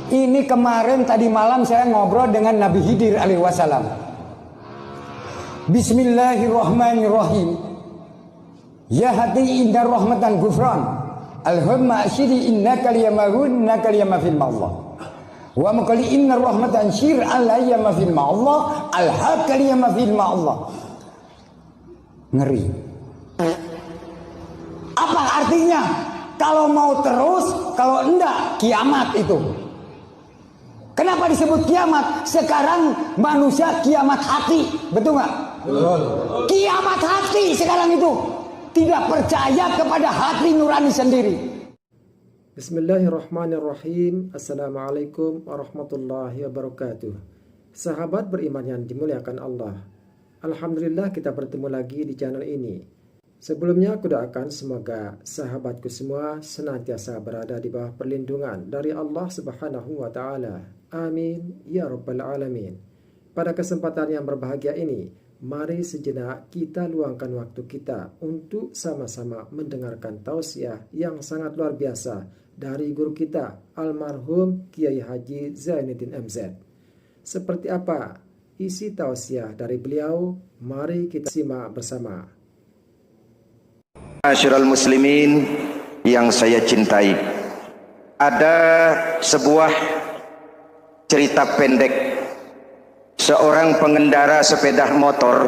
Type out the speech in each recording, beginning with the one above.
Ini kemarin tadi malam saya ngobrol dengan Nabi Khidir alaihi wasallam. Bismillahirrahmanirrahim. Ya hati inda rahmatan gufran. Alhamma asyidi innaka liyamahun innaka liyamafil ma'allah. Wa maqali inna rahmatan syir alayyamafil ma'allah. Alhaqqa liyamafil ma'allah. Ngeri. Apa artinya? Kalau mau terus, kalau enggak kiamat itu. Kenapa disebut kiamat? Sekarang manusia kiamat hati, betul nggak? Betul. Kiamat hati sekarang itu tidak percaya kepada hati nurani sendiri. Bismillahirrahmanirrahim. Assalamualaikum warahmatullahi wabarakatuh. Sahabat beriman yang dimuliakan Allah, alhamdulillah kita bertemu lagi di channel ini. Sebelumnya aku doakan semoga sahabatku semua senantiasa berada di bawah perlindungan dari Allah Subhanahu wa Ta'ala. Amin ya Rabbal Alamin. Pada kesempatan yang berbahagia ini, mari sejenak kita luangkan waktu kita untuk sama-sama mendengarkan tausiah yang sangat luar biasa dari guru kita, almarhum Kiai Haji Zainuddin MZ. Seperti apa isi tausiah dari beliau? Mari kita simak bersama. Masyarul muslimin yang saya cintai, ada sebuah cerita pendek. Seorang pengendara sepeda motor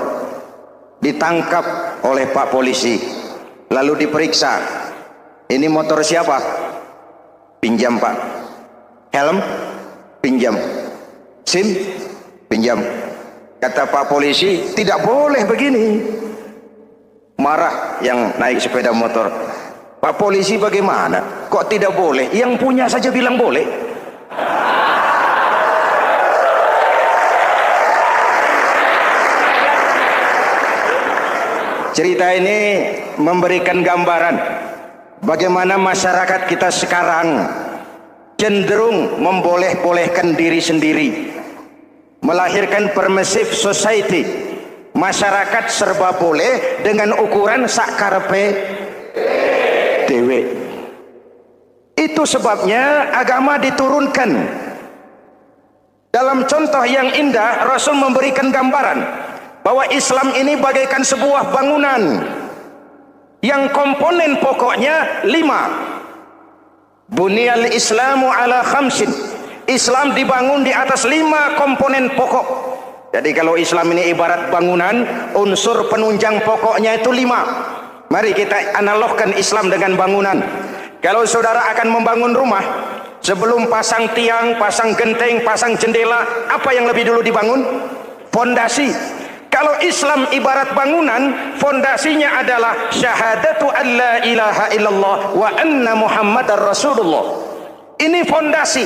ditangkap oleh Pak Polisi, lalu diperiksa. Ini motor siapa? Pinjam Pak. Helm? Pinjam. SIM? Pinjam. Kata Pak Polisi, tidak boleh begini. Marah yang naik sepeda motor. Pak Polisi bagaimana? Kok tidak boleh? Yang punya saja bilang boleh. Cerita ini memberikan gambaran bagaimana masyarakat kita sekarang cenderung memboleh-bolehkan diri sendiri, melahirkan permissive society. Masyarakat serba boleh dengan ukuran sakarepe dewe. Itu sebabnya agama diturunkan. Dalam contoh yang indah, Rasul memberikan gambaran bahwa Islam ini bagaikan sebuah bangunan yang komponen pokoknya 5. Bunyal Islamu ala khamsin. Islam dibangun di atas 5 komponen pokok. Jadi kalau Islam ini ibarat bangunan, unsur penunjang pokoknya itu 5. Mari kita analogkan Islam dengan bangunan. Kalau saudara akan membangun rumah, sebelum pasang tiang, pasang genteng, pasang jendela, apa yang lebih dulu dibangun? Fondasi. Kalau Islam ibarat bangunan, fondasinya adalah syahadatu an la ilaha illallah wa anna muhammadar rasulullah. Ini fondasi.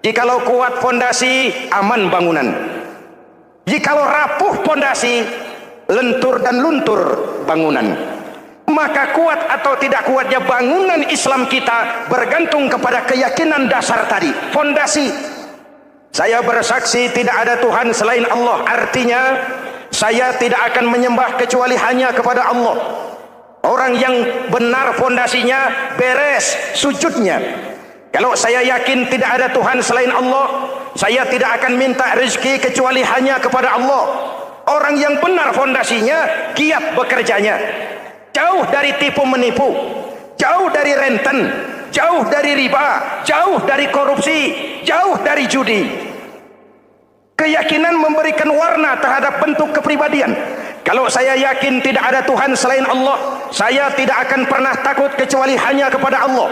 Jikalau kuat fondasi, aman bangunan. Jikalau rapuh fondasi, lentur dan luntur bangunan. Maka kuat atau tidak kuatnya bangunan Islam kita bergantung kepada keyakinan dasar tadi, fondasi. Saya bersaksi tidak ada Tuhan selain Allah, artinya saya tidak akan menyembah kecuali hanya kepada Allah. Orang yang benar fondasinya beres sujudnya. Kalau saya yakin tidak ada Tuhan selain Allah, saya tidak akan minta rezeki kecuali hanya kepada Allah. Orang yang benar fondasinya, giat bekerjanya, jauh dari tipu menipu, jauh dari renten, jauh dari riba, jauh dari korupsi, jauh dari judi. Keyakinan memberikan warna terhadap bentuk kepribadian. Kalau saya yakin tidak ada Tuhan selain Allah, saya tidak akan pernah takut kecuali hanya kepada Allah.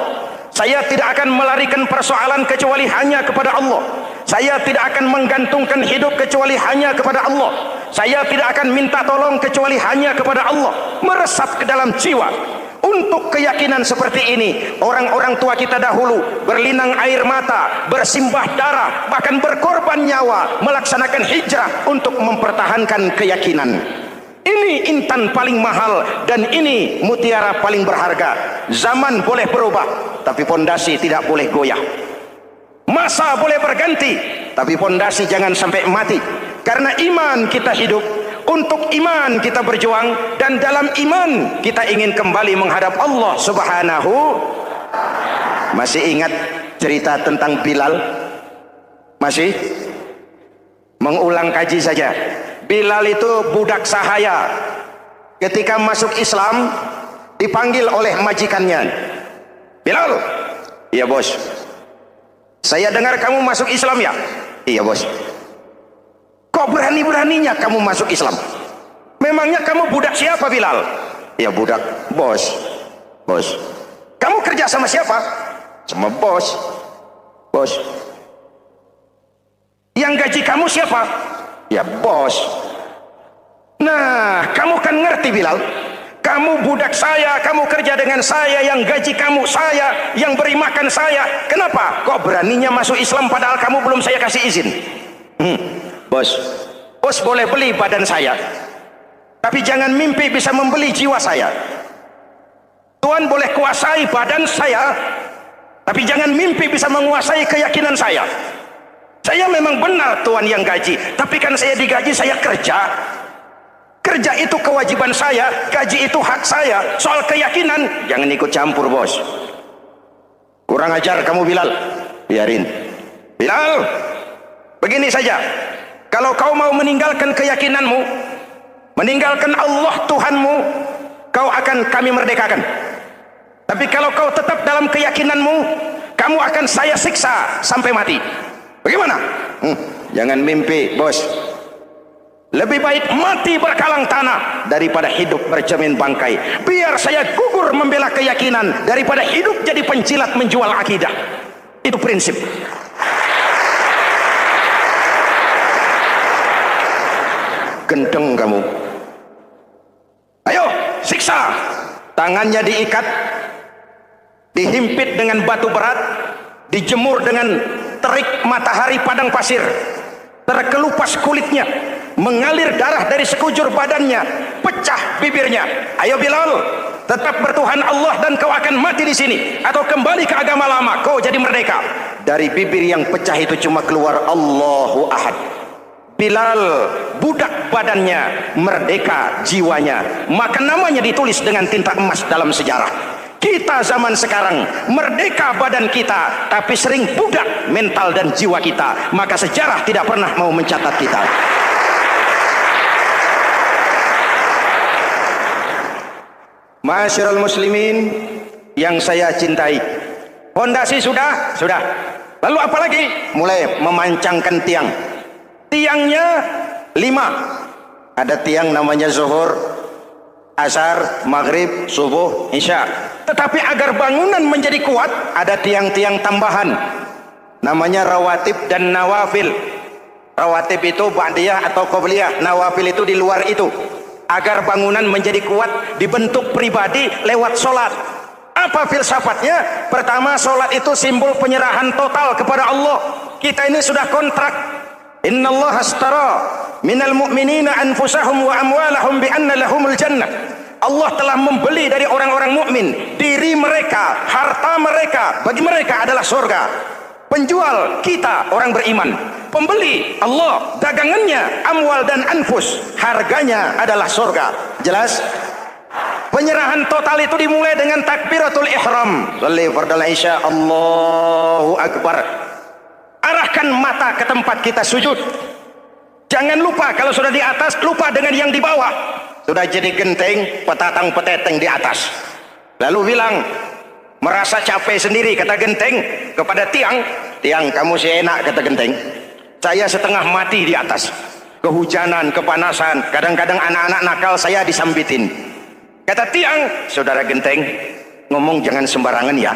Saya tidak akan melarikan persoalan kecuali hanya kepada Allah. Saya tidak akan menggantungkan hidup kecuali hanya kepada Allah. Saya tidak akan minta tolong kecuali hanya kepada Allah. Meresap ke dalam jiwa. Untuk keyakinan seperti ini, orang-orang tua kita dahulu berlinang air mata, bersimbah darah, bahkan berkorban nyawa, melaksanakan hijrah untuk mempertahankan keyakinan. Ini intan paling mahal dan ini mutiara paling berharga. Zaman boleh berubah, tapi pondasi tidak boleh goyah. Masa boleh berganti, tapi pondasi jangan sampai mati. Karena iman kita hidup, untuk iman kita berjuang, dan dalam iman kita ingin kembali menghadap Allah Subhanahu. Masih ingat cerita tentang Bilal? Masih? Mengulang kaji saja. Bilal itu budak sahaya. Ketika masuk Islam, dipanggil oleh majikannya. Bilal, iya bos. Saya dengar kamu masuk Islam ya? Iya bos. Kok berani-beraninya kamu masuk Islam? Memangnya kamu budak siapa Bilal? Ya budak bos. Bos. Kamu kerja sama siapa? Sama bos. Bos. Yang gaji kamu siapa? Ya bos. Nah, kamu kan ngerti Bilal. Kamu budak saya, kamu kerja dengan saya, yang gaji kamu saya, yang beri makan saya. Kenapa? Kok beraninya masuk Islam padahal kamu belum saya kasih izin? Bos, bos boleh beli badan saya, tapi jangan mimpi bisa membeli jiwa saya. Tuhan boleh kuasai badan saya, tapi jangan mimpi bisa menguasai keyakinan saya. Saya memang benar Tuhan yang gaji, tapi kan saya digaji, saya kerja. Kerja itu kewajiban saya, gaji itu hak saya. Soal keyakinan, jangan ikut campur bos. Kurang ajar kamu Bilal. Biarin. Bilal, begini saja. Kalau kau mau meninggalkan keyakinanmu, meninggalkan Allah Tuhanmu, kau akan kami merdekakan. Tapi kalau kau tetap dalam keyakinanmu, kamu akan saya siksa sampai mati. Bagaimana? Jangan mimpi bos. Lebih baik mati berkalang tanah daripada hidup bercermin bangkai. Biar saya gugur membela keyakinan daripada hidup jadi pencilat menjual akidah. Itu prinsip. Gendeng kamu. Ayo, siksa. Tangannya diikat, dihimpit dengan batu berat, dijemur dengan terik matahari padang pasir, terkelupas kulitnya, mengalir darah dari sekujur badannya, pecah bibirnya. Ayo Bilal, tetap bertuhan Allah dan kau akan mati di sini, atau kembali ke agama lama, kau jadi merdeka. Dari bibir yang pecah itu cuma keluar Allahu Ahad. Bilal, budak badannya, merdeka jiwanya, maka namanya ditulis dengan tinta emas dalam sejarah. Kita zaman sekarang merdeka badan kita, tapi sering budak mental dan jiwa kita, maka sejarah tidak pernah mau mencatat kita. Masyarul muslimin yang saya cintai, fondasi sudah. Lalu apa lagi? Mulai memancangkan tiang. Tiangnya 5. Ada tiang namanya zuhur, asar, maghrib, subuh, isya. Tetapi agar bangunan menjadi kuat, ada tiang-tiang tambahan namanya rawatib dan nawafil. Rawatib itu ba'diyah atau qobliyah, nawafil itu di luar itu. Agar bangunan menjadi kuat, dibentuk pribadi lewat sholat. Apa filsafatnya? Pertama, sholat itu simbol penyerahan total kepada Allah. Kita ini sudah kontrak. Innallaha ashtara minal mu'minina anfusahum wa amwalahum bi anna lahumul jannah. Allah telah membeli dari orang-orang mukmin diri mereka, harta mereka, bagi mereka adalah surga. Penjual kita orang beriman, pembeli Allah, dagangannya amwal dan anfus, harganya adalah surga. Jelas? Penyerahan total itu dimulai dengan takbiratul ihram. Shalli fardal isya, Allahu akbar. Arahkan mata ke tempat kita sujud. Jangan lupa kalau sudah di atas, lupa dengan yang di bawah. Sudah jadi genteng, petatang peteteng di atas. Lalu bilang, merasa capek sendiri, kata genteng kepada tiang. Tiang, kamu sih enak, kata genteng. Saya setengah mati di atas. Kehujanan, kepanasan, kadang-kadang anak-anak nakal saya disambitin. Kata tiang, saudara genteng, ngomong jangan sembarangan ya.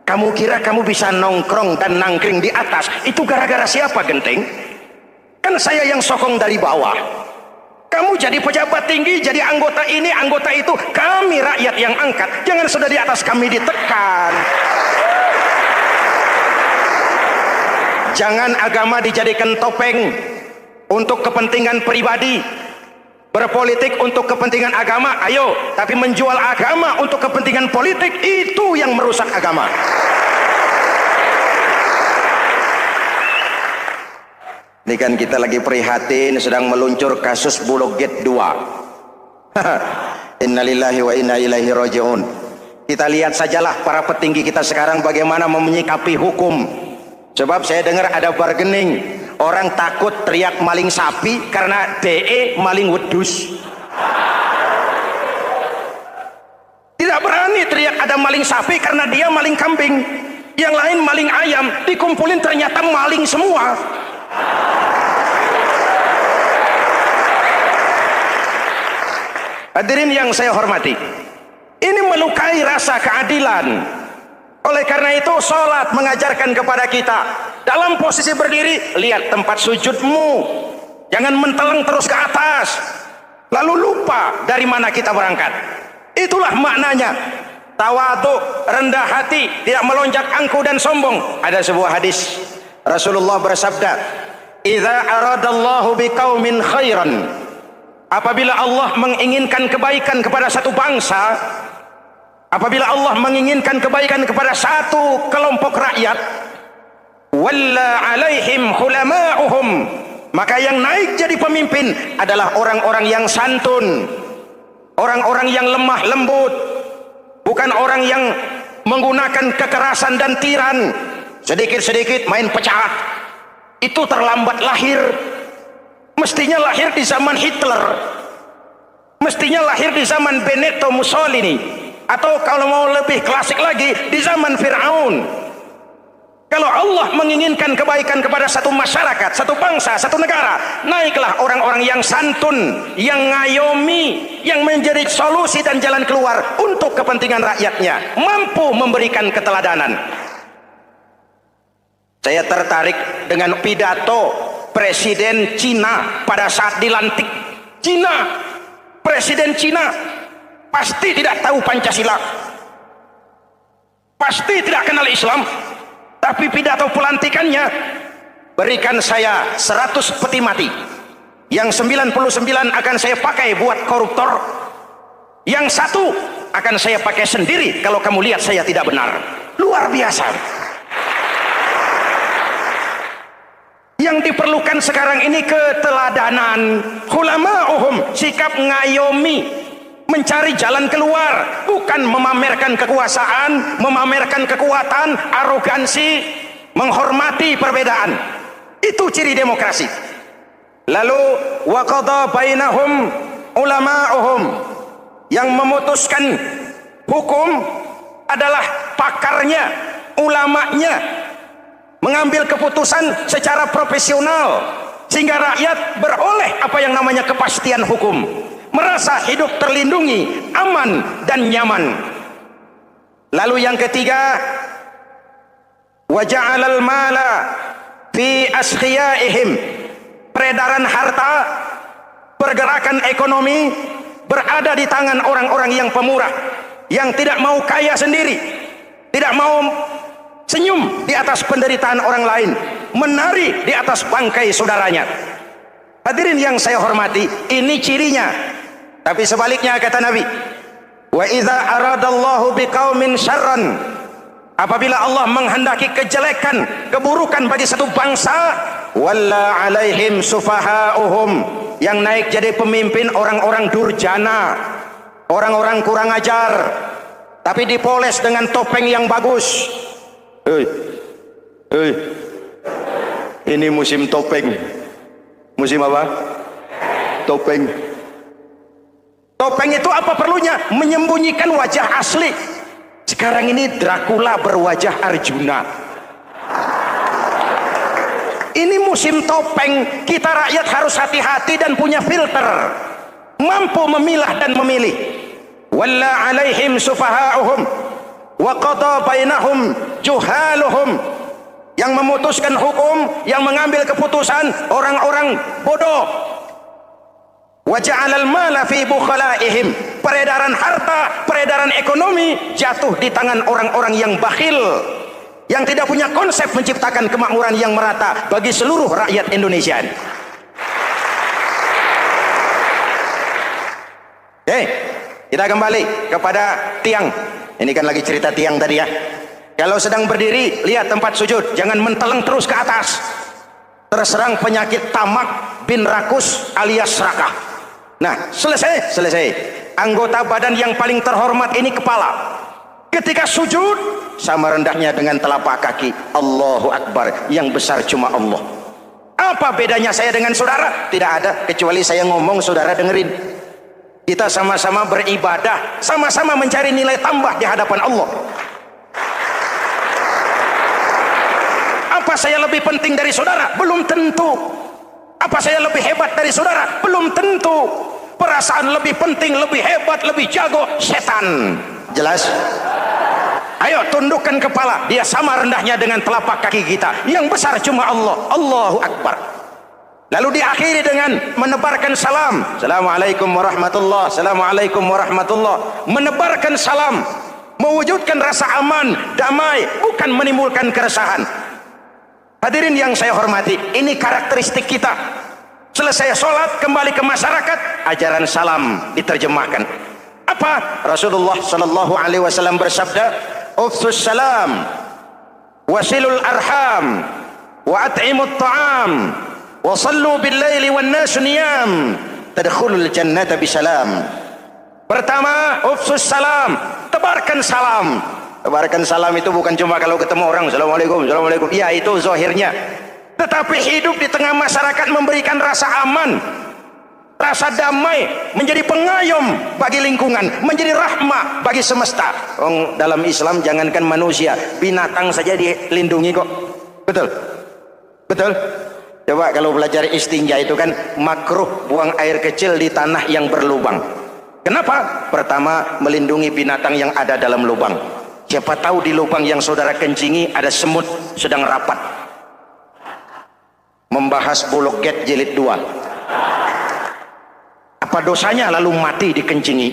Kamu kira kamu bisa nongkrong dan nangkring di atas, itu gara-gara siapa genteng? Kan saya yang sokong dari bawah. Kamu jadi pejabat tinggi, jadi anggota ini, anggota itu. Kami rakyat yang angkat. Jangan sudah di atas kami ditekan. Jangan agama dijadikan topeng untuk kepentingan pribadi. Berpolitik untuk kepentingan agama, ayo. Tapi menjual agama untuk kepentingan politik, itu yang merusak agama. Ini kan kita lagi prihatin, sedang meluncur kasus Bulog Gate 2. Innalillahi wa inna ilaihi raji'un. Kita lihat sajalah para petinggi kita sekarang bagaimana menyikapi hukum. Sebab saya dengar ada bargaining, orang takut teriak maling sapi karena DE maling wedus. Tidak berani teriak ada maling sapi karena dia maling kambing. Yang lain maling ayam, dikumpulin ternyata maling semua. Hadirin yang saya hormati, ini melukai rasa keadilan. Oleh karena itu sholat mengajarkan kepada kita, dalam posisi berdiri lihat tempat sujudmu, jangan menteleng terus ke atas lalu lupa dari mana kita berangkat. Itulah maknanya tawadhu, rendah hati, tidak melonjak angkuh dan sombong. Ada sebuah hadis Rasulullah bersabda, idza aradallahu biqaumin khairan, apabila Allah menginginkan kebaikan kepada satu bangsa, apabila Allah menginginkan kebaikan kepada satu kelompok rakyat, walla alaihim hulama'uhum, maka yang naik jadi pemimpin adalah orang-orang yang santun, orang-orang yang lemah lembut, bukan orang yang menggunakan kekerasan dan tiran, sedikit-sedikit main pecah. Itu terlambat lahir. Mestinya lahir di zaman Hitler, mestinya lahir di zaman Benito Mussolini, atau kalau mau lebih klasik lagi di zaman Fir'aun. Kalau Allah menginginkan kebaikan kepada satu masyarakat, satu bangsa, satu negara, naiklah orang-orang yang santun, yang ngayomi, yang menjadi solusi dan jalan keluar untuk kepentingan rakyatnya, mampu memberikan keteladanan. Saya tertarik dengan pidato Presiden Cina pada saat dilantik. Presiden Cina pasti tidak tahu Pancasila, pasti tidak kenal Islam, tapi pidato pelantikannya, berikan saya 100 peti mati, yang 99 akan saya pakai buat koruptor, yang satu akan saya pakai sendiri kalau kamu lihat saya tidak benar. Luar biasa. Yang diperlukan sekarang ini keteladanan, hulama'uhum, sikap ngayomi, mencari jalan keluar, bukan memamerkan kekuasaan, memamerkan kekuatan, arogansi, menghormati perbedaan. Itu ciri demokrasi. Lalu wa qadha bainahum ulama'uhum, yang memutuskan hukum adalah pakarnya, ulamanya, mengambil keputusan secara profesional sehingga rakyat beroleh apa yang namanya kepastian hukum, merasa hidup terlindungi, aman dan nyaman. Lalu yang ketiga, wa ja'alal mala fi asqiyaihim, peredaran harta, pergerakan ekonomi berada di tangan orang-orang yang pemurah, yang tidak mau kaya sendiri, tidak mau senyum di atas penderitaan orang lain, menari di atas bangkai saudaranya. Hadirin yang saya hormati, ini cirinya. Tapi sebaliknya kata Nabi, wa idza aradallahu biqaumin syarran, apabila Allah menghendaki kejelekan, keburukan bagi satu bangsa, walla alaihim sufaha'uhum, yang naik jadi pemimpin orang-orang durjana, orang-orang kurang ajar, tapi dipoles dengan topeng yang bagus. Ini musim topeng. Musim apa? Topeng. Topeng itu apa perlunya? Menyembunyikan wajah asli. Sekarang ini Dracula berwajah Arjuna. Ini musim topeng. Kita rakyat harus hati-hati dan punya filter, mampu memilah dan memilih. Walla alaihim sufaha'uhum wa qada bainahum juhaluhum, yang memutuskan hukum, yang mengambil keputusan orang-orang bodoh. Wa ja'alal mala fi bukhalaihim, peredaran harta, peredaran ekonomi jatuh di tangan orang-orang yang bakhil, yang tidak punya konsep menciptakan kemakmuran yang merata bagi seluruh rakyat Indonesia. Oke, kita kembali kepada tiang. Ini kan lagi cerita tiang tadi ya. Kalau sedang berdiri, lihat tempat sujud, jangan menteleng terus ke atas. Terserang penyakit tamak bin rakus alias serakah. Nah, selesai. Anggota badan yang paling terhormat ini kepala. Ketika sujud sama rendahnya dengan telapak kaki. Allahu Akbar, yang besar cuma Allah. Apa bedanya saya dengan saudara? Tidak ada, kecuali saya ngomong saudara dengerin. Kita sama-sama beribadah, sama-sama mencari nilai tambah di hadapan Allah. Apa saya lebih penting dari saudara? Belum tentu. Apa saya lebih hebat dari saudara? Belum tentu. Perasaan lebih penting, lebih hebat, lebih jago setan. Jelas? Ayo tundukkan kepala. Dia sama rendahnya dengan telapak kaki kita. Yang besar cuma Allah. Allahu Akbar. Lalu diakhiri dengan menebarkan salam. Assalamualaikum warahmatullah. Assalamualaikum warahmatullah. Menebarkan salam, mewujudkan rasa aman, damai, bukan menimbulkan keresahan. Hadirin yang saya hormati, ini karakteristik kita. Selesai sholat, kembali ke masyarakat, ajaran salam diterjemahkan. Apa? Rasulullah sallallahu alaihi wasallam bersabda, "Ufsus salam, wasilul arham, wa at'imut ta'am, wa sallu bil laili wan nasu niyam, tadkhulul jannata bisalam." Pertama, ufsus salam, tebarkan salam. Tebarkan salam itu bukan cuma kalau ketemu orang, assalamualaikum, assalamualaikum. Ya, itu zahirnya. Tetapi hidup di tengah masyarakat memberikan rasa aman, rasa damai, menjadi pengayom bagi lingkungan, menjadi rahmah bagi semesta. Dalam Islam jangankan manusia, binatang saja dilindungi kok. Betul? Betul? Coba kalau belajar istinja itu kan makruh buang air kecil di tanah yang berlubang. Kenapa? Pertama, melindungi binatang yang ada dalam lubang. Siapa tahu di lubang yang saudara kencingi ada semut sedang rapat. Membahas Bulog Gate jilid 2. Apa dosanya lalu mati dikencingi?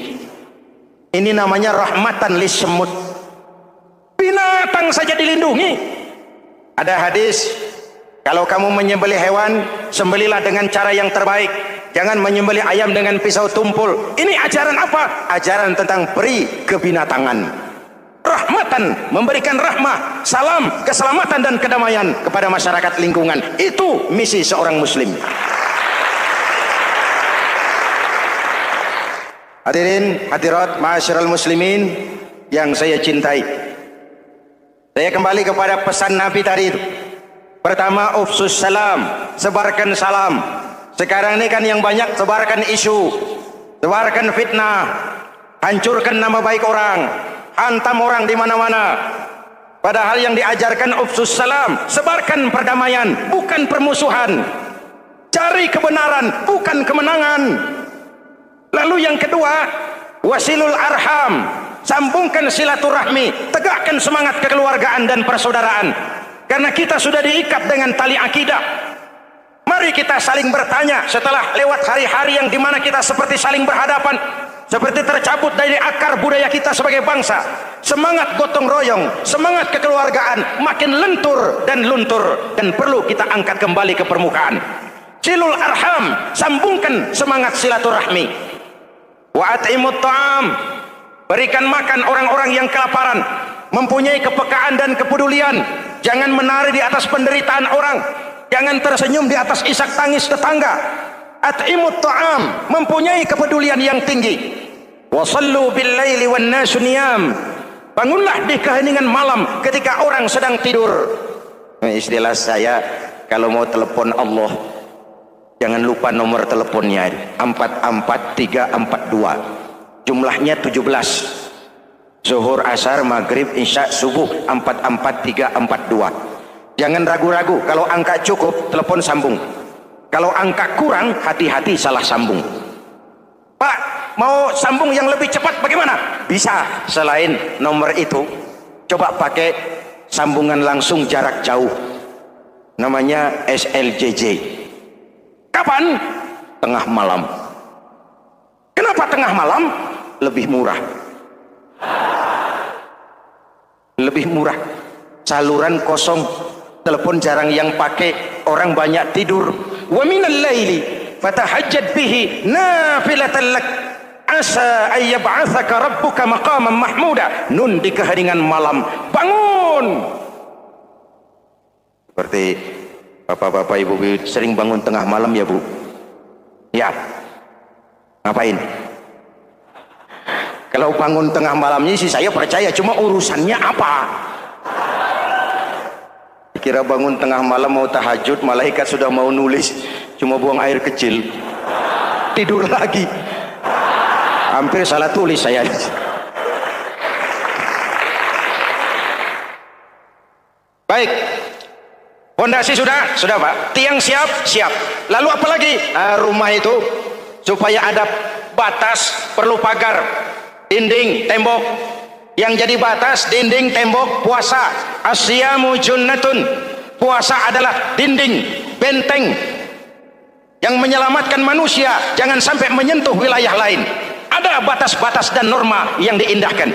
Ini namanya rahmatan lis semut. Binatang saja dilindungi. Ada hadis, kalau kamu menyembelih hewan, sembelilah dengan cara yang terbaik. Jangan menyembelih ayam dengan pisau tumpul. Ini ajaran apa? Ajaran tentang peri kebinatangan. Rahmatan, memberikan rahmah, salam, keselamatan dan kedamaian kepada masyarakat lingkungan. Itu misi seorang muslim. Hadirin, hadirat, ma'asyiral muslimin yang saya cintai. Saya kembali kepada pesan Nabi tadi itu. Pertama, ufsus salam, sebarkan salam. Sekarang ini kan yang banyak sebarkan isu, sebarkan fitnah, hancurkan nama baik orang, hantam orang di mana-mana. Padahal yang diajarkan ufsus salam, sebarkan perdamaian, bukan permusuhan. Cari kebenaran, bukan kemenangan. Lalu yang kedua, wasilul arham, sambungkan silaturahmi, tegakkan semangat kekeluargaan dan persaudaraan. Karena kita sudah diikat dengan tali akidah. Mari kita saling bertanya setelah lewat hari-hari yang dimana kita seperti saling berhadapan, seperti tercabut dari akar budaya kita sebagai bangsa. Semangat gotong royong, semangat kekeluargaan makin lentur dan luntur, dan perlu kita angkat kembali ke permukaan. Silul arham, sambungkan semangat silaturahmi. Wa at'imut ta'am, berikan makan orang-orang yang kelaparan, mempunyai kepekaan dan kepedulian. Jangan menari di atas penderitaan orang, jangan tersenyum di atas isak tangis tetangga. At'imut ta'am, mempunyai kepedulian yang tinggi. Wa sallu bil laili wan nasu niyam, bangunlah di keheningan malam ketika orang sedang tidur. Istilah saya, kalau mau telepon Allah, jangan lupa nomor teleponnya 44342. Jumlahnya 17. Zuhur, asar, maghrib, isya, subuh 44342. Jangan ragu-ragu, kalau angka cukup telepon sambung. Kalau angka kurang, hati-hati salah sambung. Pak, mau sambung yang lebih cepat bagaimana? Bisa, selain nomor itu, coba pakai sambungan langsung jarak jauh. Namanya SLJJ. Kapan? Tengah malam. Kenapa tengah malam? Lebih murah. Lebih murah. Saluran kosong, telepon jarang yang pakai, orang banyak tidur. Wa minal laili fatahajjad bihi nafilatan lak asa ay yab'atsaka rabbuka maqaman mahmuda. Nun di keheningan malam, bangun. Seperti bapak-bapak, ibu-ibu sering bangun tengah malam ya, Bu? Ya. Ngapain? Kalau bangun tengah malamnya sih saya percaya, cuma urusannya apa? Kira bangun tengah malam mau tahajud, malaikat sudah mau nulis, cuma buang air kecil, tidur lagi. Hampir salah tulis saya. Baik, fondasi sudah Pak. Tiang siap. Lalu apa lagi? Rumah itu supaya ada batas, perlu pagar, dinding, tembok. Yang jadi batas, dinding, tembok, puasa. Asyamu junnatun. Puasa adalah dinding, benteng yang menyelamatkan manusia jangan sampai menyentuh wilayah lain. Ada batas-batas dan norma yang diindahkan.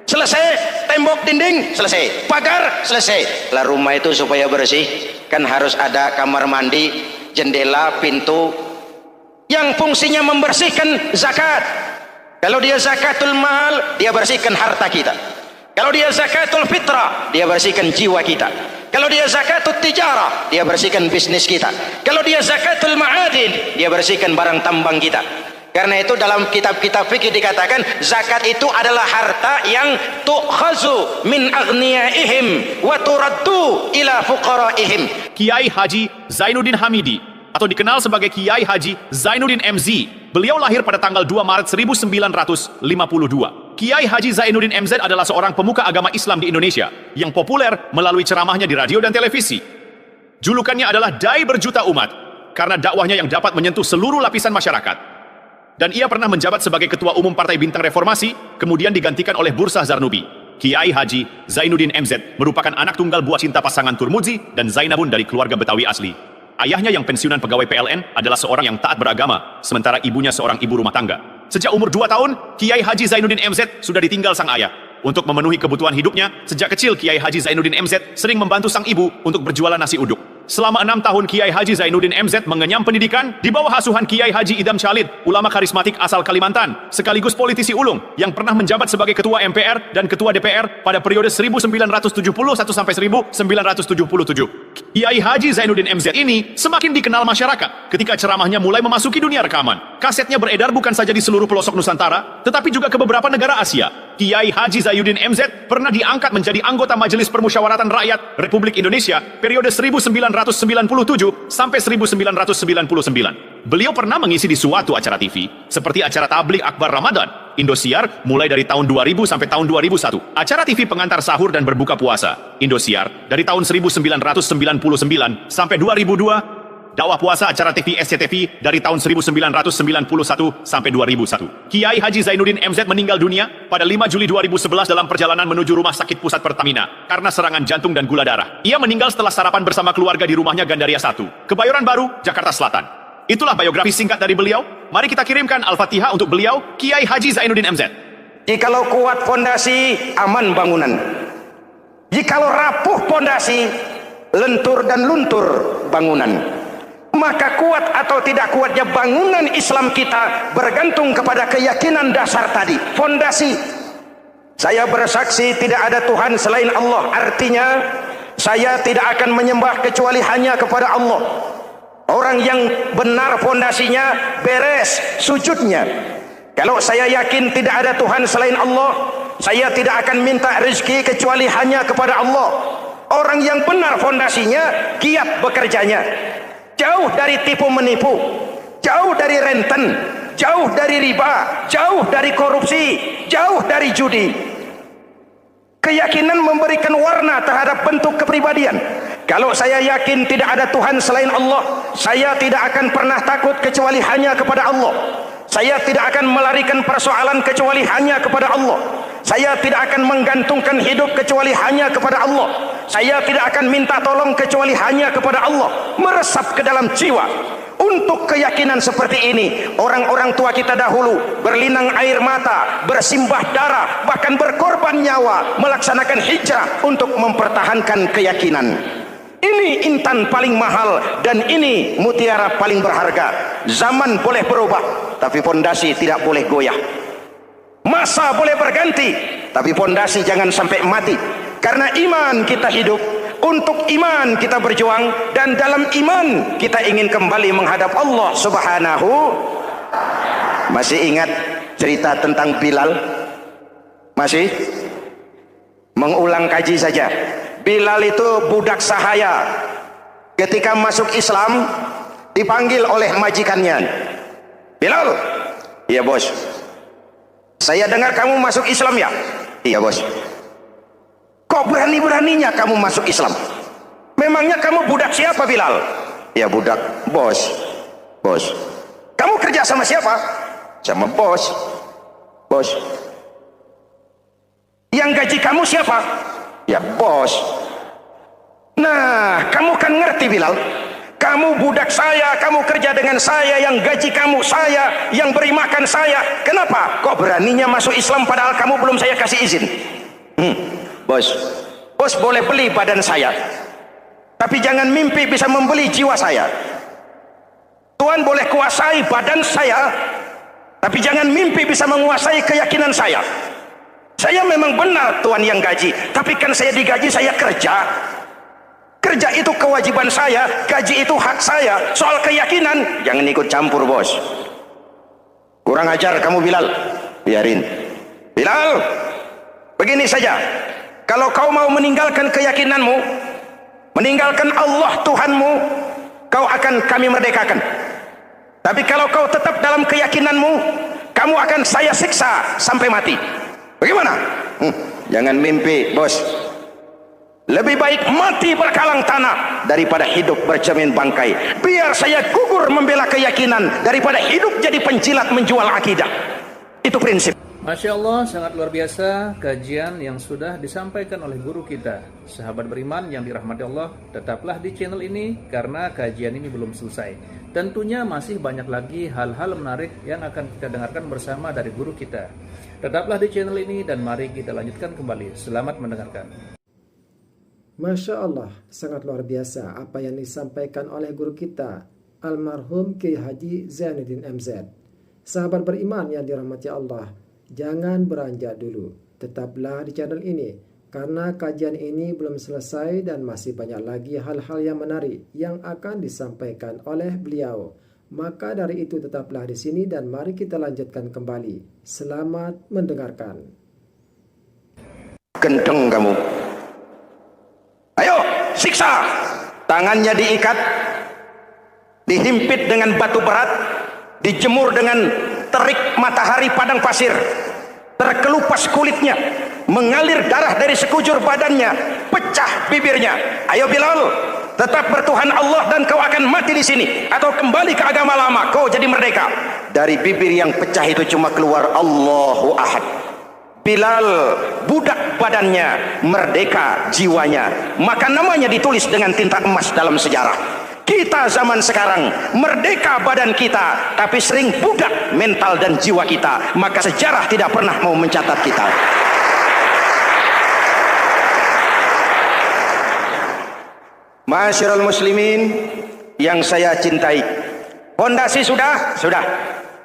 Selesai, tembok, dinding, selesai. Pagar, selesai. Lah rumah itu supaya bersih, kan harus ada kamar mandi, jendela, pintu yang fungsinya membersihkan zakat. Kalau dia zakatul mal, dia bersihkan harta kita. Kalau dia zakatul fitrah, dia bersihkan jiwa kita. Kalau dia zakatul tijarah, dia bersihkan bisnis kita. Kalau dia zakatul ma'adin, dia bersihkan barang tambang kita. Karena itu dalam kitab-kitab fikih dikatakan zakat itu adalah harta yang tu'khazu min aghniyaihim wa turaddu ila fuqaraihim. Kiai Haji Zainuddin Hamidi atau dikenal sebagai Kiai Haji Zainuddin MZ. Beliau lahir pada tanggal 2 Maret 1952. Kiai Haji Zainuddin MZ adalah seorang pemuka agama Islam di Indonesia yang populer melalui ceramahnya di radio dan televisi. Julukannya adalah Dai Berjuta Umat karena dakwahnya yang dapat menyentuh seluruh lapisan masyarakat. Dan ia pernah menjabat sebagai Ketua Umum Partai Bintang Reformasi, kemudian digantikan oleh Bursah Zarnubi. Kiai Haji Zainuddin MZ merupakan anak tunggal buah cinta pasangan Turmuzi dan Zainabun dari keluarga Betawi asli. Ayahnya yang pensiunan pegawai PLN adalah seorang yang taat beragama, sementara ibunya seorang ibu rumah tangga. Sejak umur 2 tahun, Kiai Haji Zainuddin MZ sudah ditinggal sang ayah. Untuk memenuhi kebutuhan hidupnya, sejak kecil Kiai Haji Zainuddin MZ sering membantu sang ibu untuk berjualan nasi uduk. Selama 6 tahun Kiai Haji Zainuddin MZ mengenyam pendidikan di bawah asuhan Kiai Haji Idam Chalid, ulama karismatik asal Kalimantan, sekaligus politisi ulung yang pernah menjabat sebagai Ketua MPR dan Ketua DPR pada periode 1971 sampai 1977. Kiai Haji Zainuddin MZ ini semakin dikenal masyarakat ketika ceramahnya mulai memasuki dunia rekaman. Kasetnya beredar bukan saja di seluruh pelosok Nusantara, tetapi juga ke beberapa negara Asia. Kiai Haji Zainuddin MZ pernah diangkat menjadi anggota Majelis Permusyawaratan Rakyat Republik Indonesia periode 1997 sampai 1999. Beliau pernah mengisi di suatu acara TV seperti acara Tabligh Akbar Ramadan, Indosiar mulai dari tahun 2000 sampai tahun 2001, acara TV pengantar sahur dan berbuka puasa, Indosiar dari tahun 1999 sampai 2002, dakwah puasa acara TV SCTV dari tahun 1991 sampai 2001. Kiai Haji Zainuddin MZ meninggal dunia pada 5 Juli 2011 dalam perjalanan menuju Rumah Sakit Pusat Pertamina karena serangan jantung dan gula darah. Ia meninggal setelah sarapan bersama keluarga di rumahnya Gandaria 1, Kebayoran Baru, Jakarta Selatan. Itulah biografi singkat dari beliau. Mari kita kirimkan Al-Fatihah untuk beliau, Kiai Haji Zainuddin MZ. Jikalau kuat fondasi, aman bangunan. Jikalau rapuh fondasi, lentur dan luntur bangunan. Maka kuat atau tidak kuatnya bangunan Islam kita bergantung kepada keyakinan dasar tadi, fondasi. Saya bersaksi tidak ada Tuhan selain Allah, artinya saya tidak akan menyembah kecuali hanya kepada Allah. Orang yang benar fondasinya beres sujudnya. Kalau saya yakin tidak ada Tuhan selain Allah, saya tidak akan minta rezeki kecuali hanya kepada Allah. Orang yang benar fondasinya giat bekerjanya, jauh dari tipu menipu, jauh dari renten, jauh dari riba, jauh dari korupsi, jauh dari judi. Keyakinan memberikan warna terhadap bentuk kepribadian. Kalau saya yakin tidak ada Tuhan selain Allah, saya tidak akan pernah takut kecuali hanya kepada Allah. Saya tidak akan melarikan persoalan kecuali hanya kepada Allah. Saya tidak akan menggantungkan hidup kecuali hanya kepada Allah. Saya tidak akan minta tolong kecuali hanya kepada Allah. Meresap ke dalam jiwa. Untuk keyakinan seperti ini, orang-orang tua kita dahulu berlinang air mata, bersimbah darah, bahkan berkorban nyawa, melaksanakan hijrah untuk mempertahankan keyakinan. Ini intan paling mahal dan ini mutiara paling berharga. Zaman boleh berubah, tapi fondasi tidak boleh goyah. Masa boleh berganti, tapi fondasi jangan sampai mati. Karena iman kita hidup, untuk iman kita berjuang, dan dalam iman kita ingin kembali menghadap Allah Subhanahu. Masih ingat cerita tentang Bilal? Masih? Mengulang kaji saja. Bilal itu budak sahaya. Ketika masuk Islam, dipanggil oleh majikannya. Bilal, iya bos. Saya dengar kamu masuk Islam ya? Iya bos. Kok berani-beraninya kamu masuk Islam? Memangnya kamu budak siapa Bilal? Ya budak bos. Bos. Kamu kerja sama siapa? Sama bos. Bos. Yang gaji kamu siapa? Ya bos. Nah, kamu kan ngerti Bilal. Kamu budak saya, kamu kerja dengan saya, yang gaji kamu saya, yang beri makan saya. Kenapa? Kok beraninya masuk Islam padahal kamu belum saya kasih izin? Bos, bos boleh beli badan saya, tapi jangan mimpi bisa membeli jiwa saya. Tuan boleh kuasai badan saya, tapi jangan mimpi bisa menguasai keyakinan saya. Saya memang benar Tuan yang gaji, tapi kan saya digaji, saya kerja. Kerja itu kewajiban saya, gaji itu hak saya. Soal keyakinan, jangan ikut campur bos. Kurang ajar kamu Bilal. Biarin. Bilal, begini saja. Kalau kau mau meninggalkan keyakinanmu, meninggalkan Allah Tuhanmu, kau akan kami merdekakan. Tapi kalau kau tetap dalam keyakinanmu, kamu akan saya siksa sampai mati. Bagaimana? Jangan mimpi bos. Lebih baik mati berkalang tanah daripada hidup bercermin bangkai. Biar saya gugur membela keyakinan daripada hidup jadi penjilat menjual akidah. Itu prinsip. Masya Allah, sangat luar biasa kajian yang sudah disampaikan oleh guru kita. Sahabat beriman yang dirahmati Allah, tetaplah di channel ini karena kajian ini belum selesai. Tentunya masih banyak lagi hal-hal menarik yang akan kita dengarkan bersama dari guru kita. Tetaplah di channel ini dan mari kita lanjutkan kembali. Selamat mendengarkan. Masya Allah, sangat luar biasa apa yang disampaikan oleh guru kita, almarhum Kiai Haji Zainuddin MZ. Sahabat beriman yang dirahmati Allah, jangan beranjak dulu. Tetaplah di channel ini, karena kajian ini belum selesai dan masih banyak lagi hal-hal yang menarik yang akan disampaikan oleh beliau. Maka dari itu tetaplah di sini dan mari kita lanjutkan kembali. Selamat mendengarkan. Gendeng kamu. Ayo, siksa. Tangannya diikat, dihimpit dengan batu berat, dijemur dengan terik matahari padang pasir, terkelupas kulitnya, mengalir darah dari sekujur badannya, pecah bibirnya. Ayo Bilal, tetap bertuhan Allah dan kau akan mati di sini, atau kembali ke agama lama, kau jadi merdeka. Dari bibir yang pecah itu cuma keluar Allahu Ahad. Bilal budak badannya, merdeka jiwanya, maka namanya ditulis dengan tinta emas dalam sejarah. Kita zaman sekarang merdeka badan kita, tapi sering budak mental dan jiwa kita, maka sejarah tidak pernah mau mencatat kita. Masyarul muslimin yang saya cintai, fondasi sudah.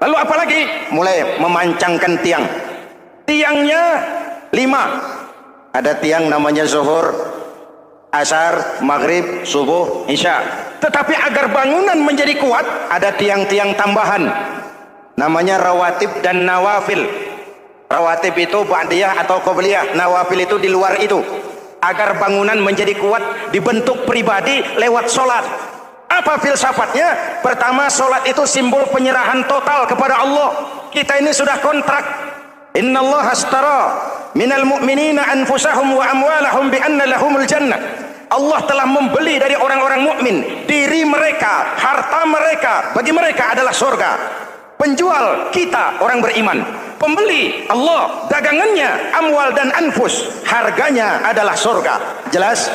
Lalu apa lagi? Mulai memancangkan tiang. Tiangnya 5. Ada tiang namanya zuhur, asar, maghrib, subuh, isya. Tetapi agar bangunan menjadi kuat, ada tiang-tiang tambahan namanya rawatib dan nawafil. Rawatib itu ba'diyah atau qobliyah, nawafil itu di luar itu. Agar bangunan menjadi kuat dibentuk pribadi lewat sholat. Apa filsafatnya? Pertama, sholat itu simbol penyerahan total kepada Allah. Kita ini sudah kontrak. Inna Allah astara minal mu'minina anfusahum wa amwalahum bi anna lahumul jannah. Allah telah membeli dari orang-orang mukmin diri mereka, harta mereka, bagi mereka adalah surga. Penjual kita orang beriman, pembeli Allah, dagangannya amwal dan anfus, harganya adalah surga. Jelas?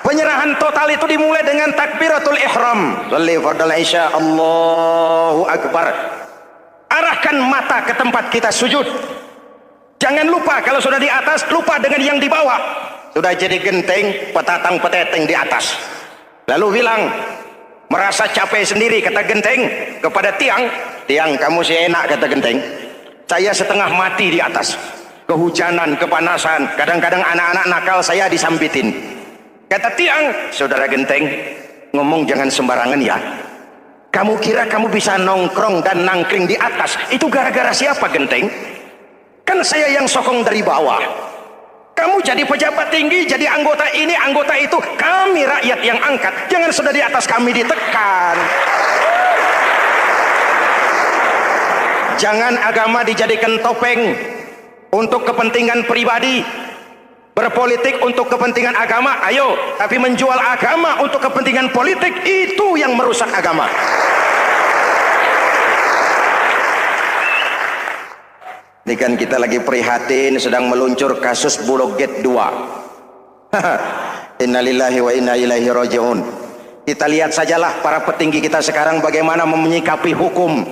Penyerahan total itu dimulai dengan takbiratul ihram. Shalli fardal isya, Allahu akbar. Arahkan mata ke tempat kita sujud. Jangan lupa kalau sudah di atas, lupa dengan yang di bawah. Sudah jadi genteng, petatang peteteng di atas. Lalu bilang, merasa capek sendiri, kata genteng kepada tiang. Tiang, kamu sih enak, kata genteng. Saya setengah mati di atas. Kehujanan, kepanasan, kadang-kadang anak-anak nakal saya disambitin. Kata tiang, saudara genteng, ngomong jangan sembarangan ya. Kamu kira kamu bisa nongkrong dan nangkring di atas, itu gara-gara siapa genteng? Kan saya yang sokong dari bawah. Kamu jadi pejabat tinggi, jadi anggota ini, anggota itu. Kami rakyat yang angkat. Jangan sudah di atas kami ditekan. Jangan agama dijadikan topeng untuk kepentingan pribadi. Berpolitik untuk kepentingan agama, ayo. Tapi menjual agama untuk kepentingan politik, itu yang merusak agama. Ini kan kita lagi prihatin sedang meluncur kasus Bulog Gate 2. Innalillahi wa inna ilaihi raji'un. Kita lihat sajalah para petinggi kita sekarang bagaimana menyikapi hukum.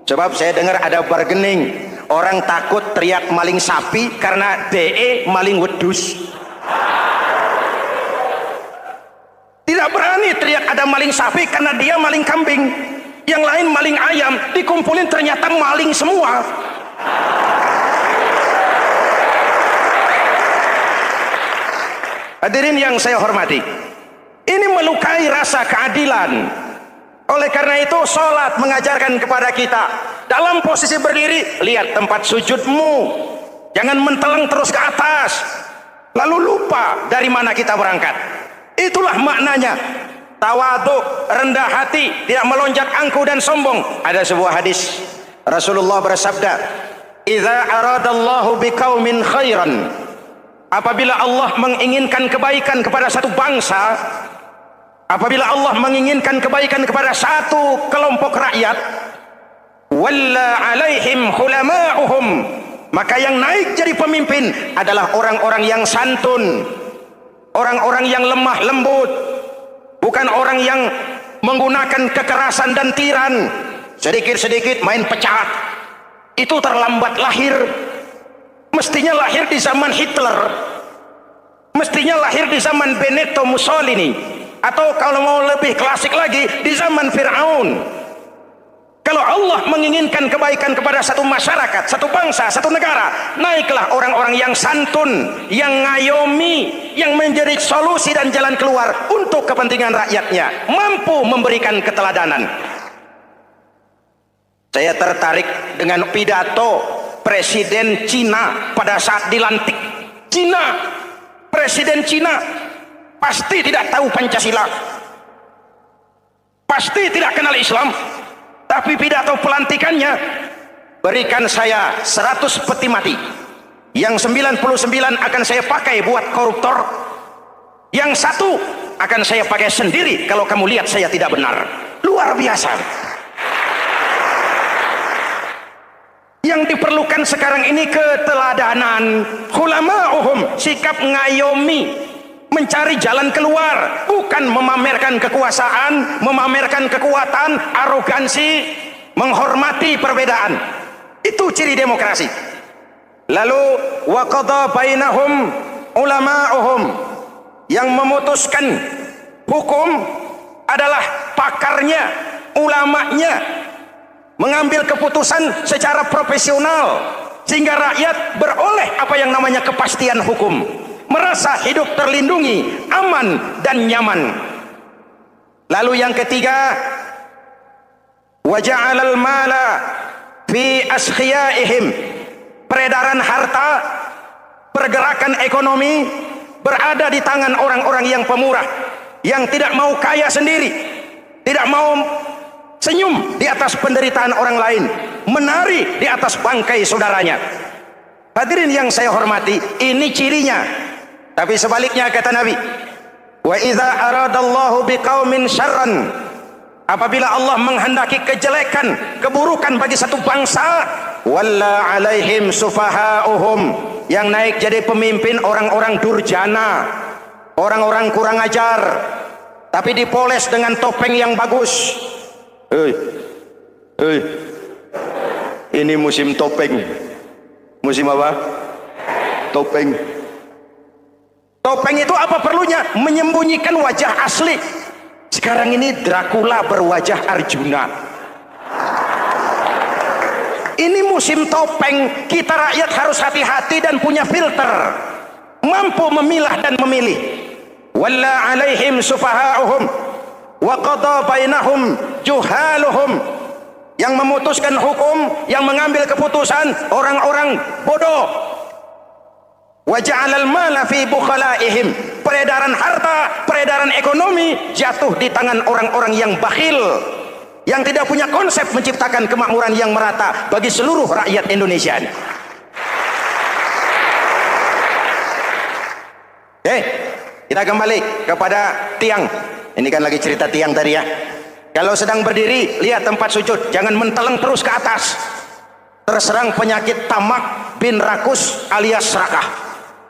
Sebab saya dengar ada bargaining, orang takut teriak maling sapi karena DE maling wedus. Tidak berani teriak ada maling sapi karena dia maling kambing. Yang lain maling ayam, dikumpulin ternyata maling semua. Hadirin yang saya hormati, ini melukai rasa keadilan. Oleh karena itu sholat mengajarkan kepada kita dalam posisi berdiri, lihat tempat sujudmu, jangan menteleng terus ke atas lalu lupa dari mana kita berangkat. Itulah maknanya tawadhu, rendah hati, tidak melonjak angkuh dan sombong. Ada sebuah hadis Rasulullah bersabda, idza aradallahu biqaumin khairan, apabila Allah menginginkan kebaikan kepada satu bangsa, apabila Allah menginginkan kebaikan kepada satu kelompok rakyat, walla alaihim hulama'uhum, maka yang naik jadi pemimpin adalah orang-orang yang santun, orang-orang yang lemah lembut, bukan orang yang menggunakan kekerasan dan tiran, sedikit-sedikit main pecat. Itu terlambat lahir. Mestinya lahir di zaman Hitler, mestinya lahir di zaman Benito Mussolini, atau kalau mau lebih klasik lagi di zaman Fir'aun. Kalau Allah menginginkan kebaikan kepada satu masyarakat, satu bangsa, satu negara, naiklah orang-orang yang santun, yang ngayomi, yang menjadi solusi dan jalan keluar untuk kepentingan rakyatnya, mampu memberikan keteladanan. Saya tertarik dengan pidato Presiden Cina pada saat dilantik. Presiden Cina pasti tidak tahu Pancasila, pasti tidak kenal Islam, tapi pidato pelantikannya, berikan saya 100 peti mati, yang 99 akan saya pakai buat koruptor, yang satu akan saya pakai sendiri kalau kamu lihat saya tidak benar. Luar biasa. Yang diperlukan sekarang ini keteladanan, hulama'uhum, sikap ngayomi, mencari jalan keluar, bukan memamerkan kekuasaan, memamerkan kekuatan, arogansi, menghormati perbedaan. Itu ciri demokrasi. Lalu wa qadha bainahum ulama'uhum, yang memutuskan hukum adalah pakarnya, ulamanya, mengambil keputusan secara profesional sehingga rakyat beroleh apa yang namanya kepastian hukum, merasa hidup terlindungi, aman dan nyaman. Lalu yang ketiga, wa ja'alal mala fi askhiyaihim, peredaran harta, pergerakan ekonomi berada di tangan orang-orang yang pemurah, yang tidak mau kaya sendiri, tidak mau senyum di atas penderitaan orang lain, menari di atas bangkai saudaranya. Hadirin yang saya hormati, ini cirinya. Tapi sebaliknya kata Nabi, wa idza aradallahu biqaumin syarran, apabila Allah menghendaki kejelekan, keburukan bagi satu bangsa, walla alaihim sufaha'uhum, yang naik jadi pemimpin orang-orang durjana, orang-orang kurang ajar, tapi dipoles dengan topeng yang bagus. Ini musim topeng. Musim apa? Topeng. Topeng itu apa perlunya? Menyembunyikan wajah asli. Sekarang ini Dracula berwajah Arjuna. Ini musim topeng. Kita rakyat harus hati-hati dan punya filter, mampu memilah dan memilih. Walla alaihim sufaha'uhum wa qadha bainahum juhaluhum, Yang memutuskan hukum, yang mengambil keputusan orang-orang bodoh. Wa ja'alal mala fi bukhalaihim. Peredaran harta, peredaran ekonomi jatuh di tangan orang-orang yang bakhil, yang tidak punya konsep menciptakan kemakmuran yang merata bagi seluruh rakyat Indonesia. Kita kembali kepada tiang. Ini kan lagi cerita tiang tadi ya. Kalau sedang berdiri, lihat tempat sujud, jangan menteleng terus ke atas. Terserang penyakit tamak bin rakus alias serakah.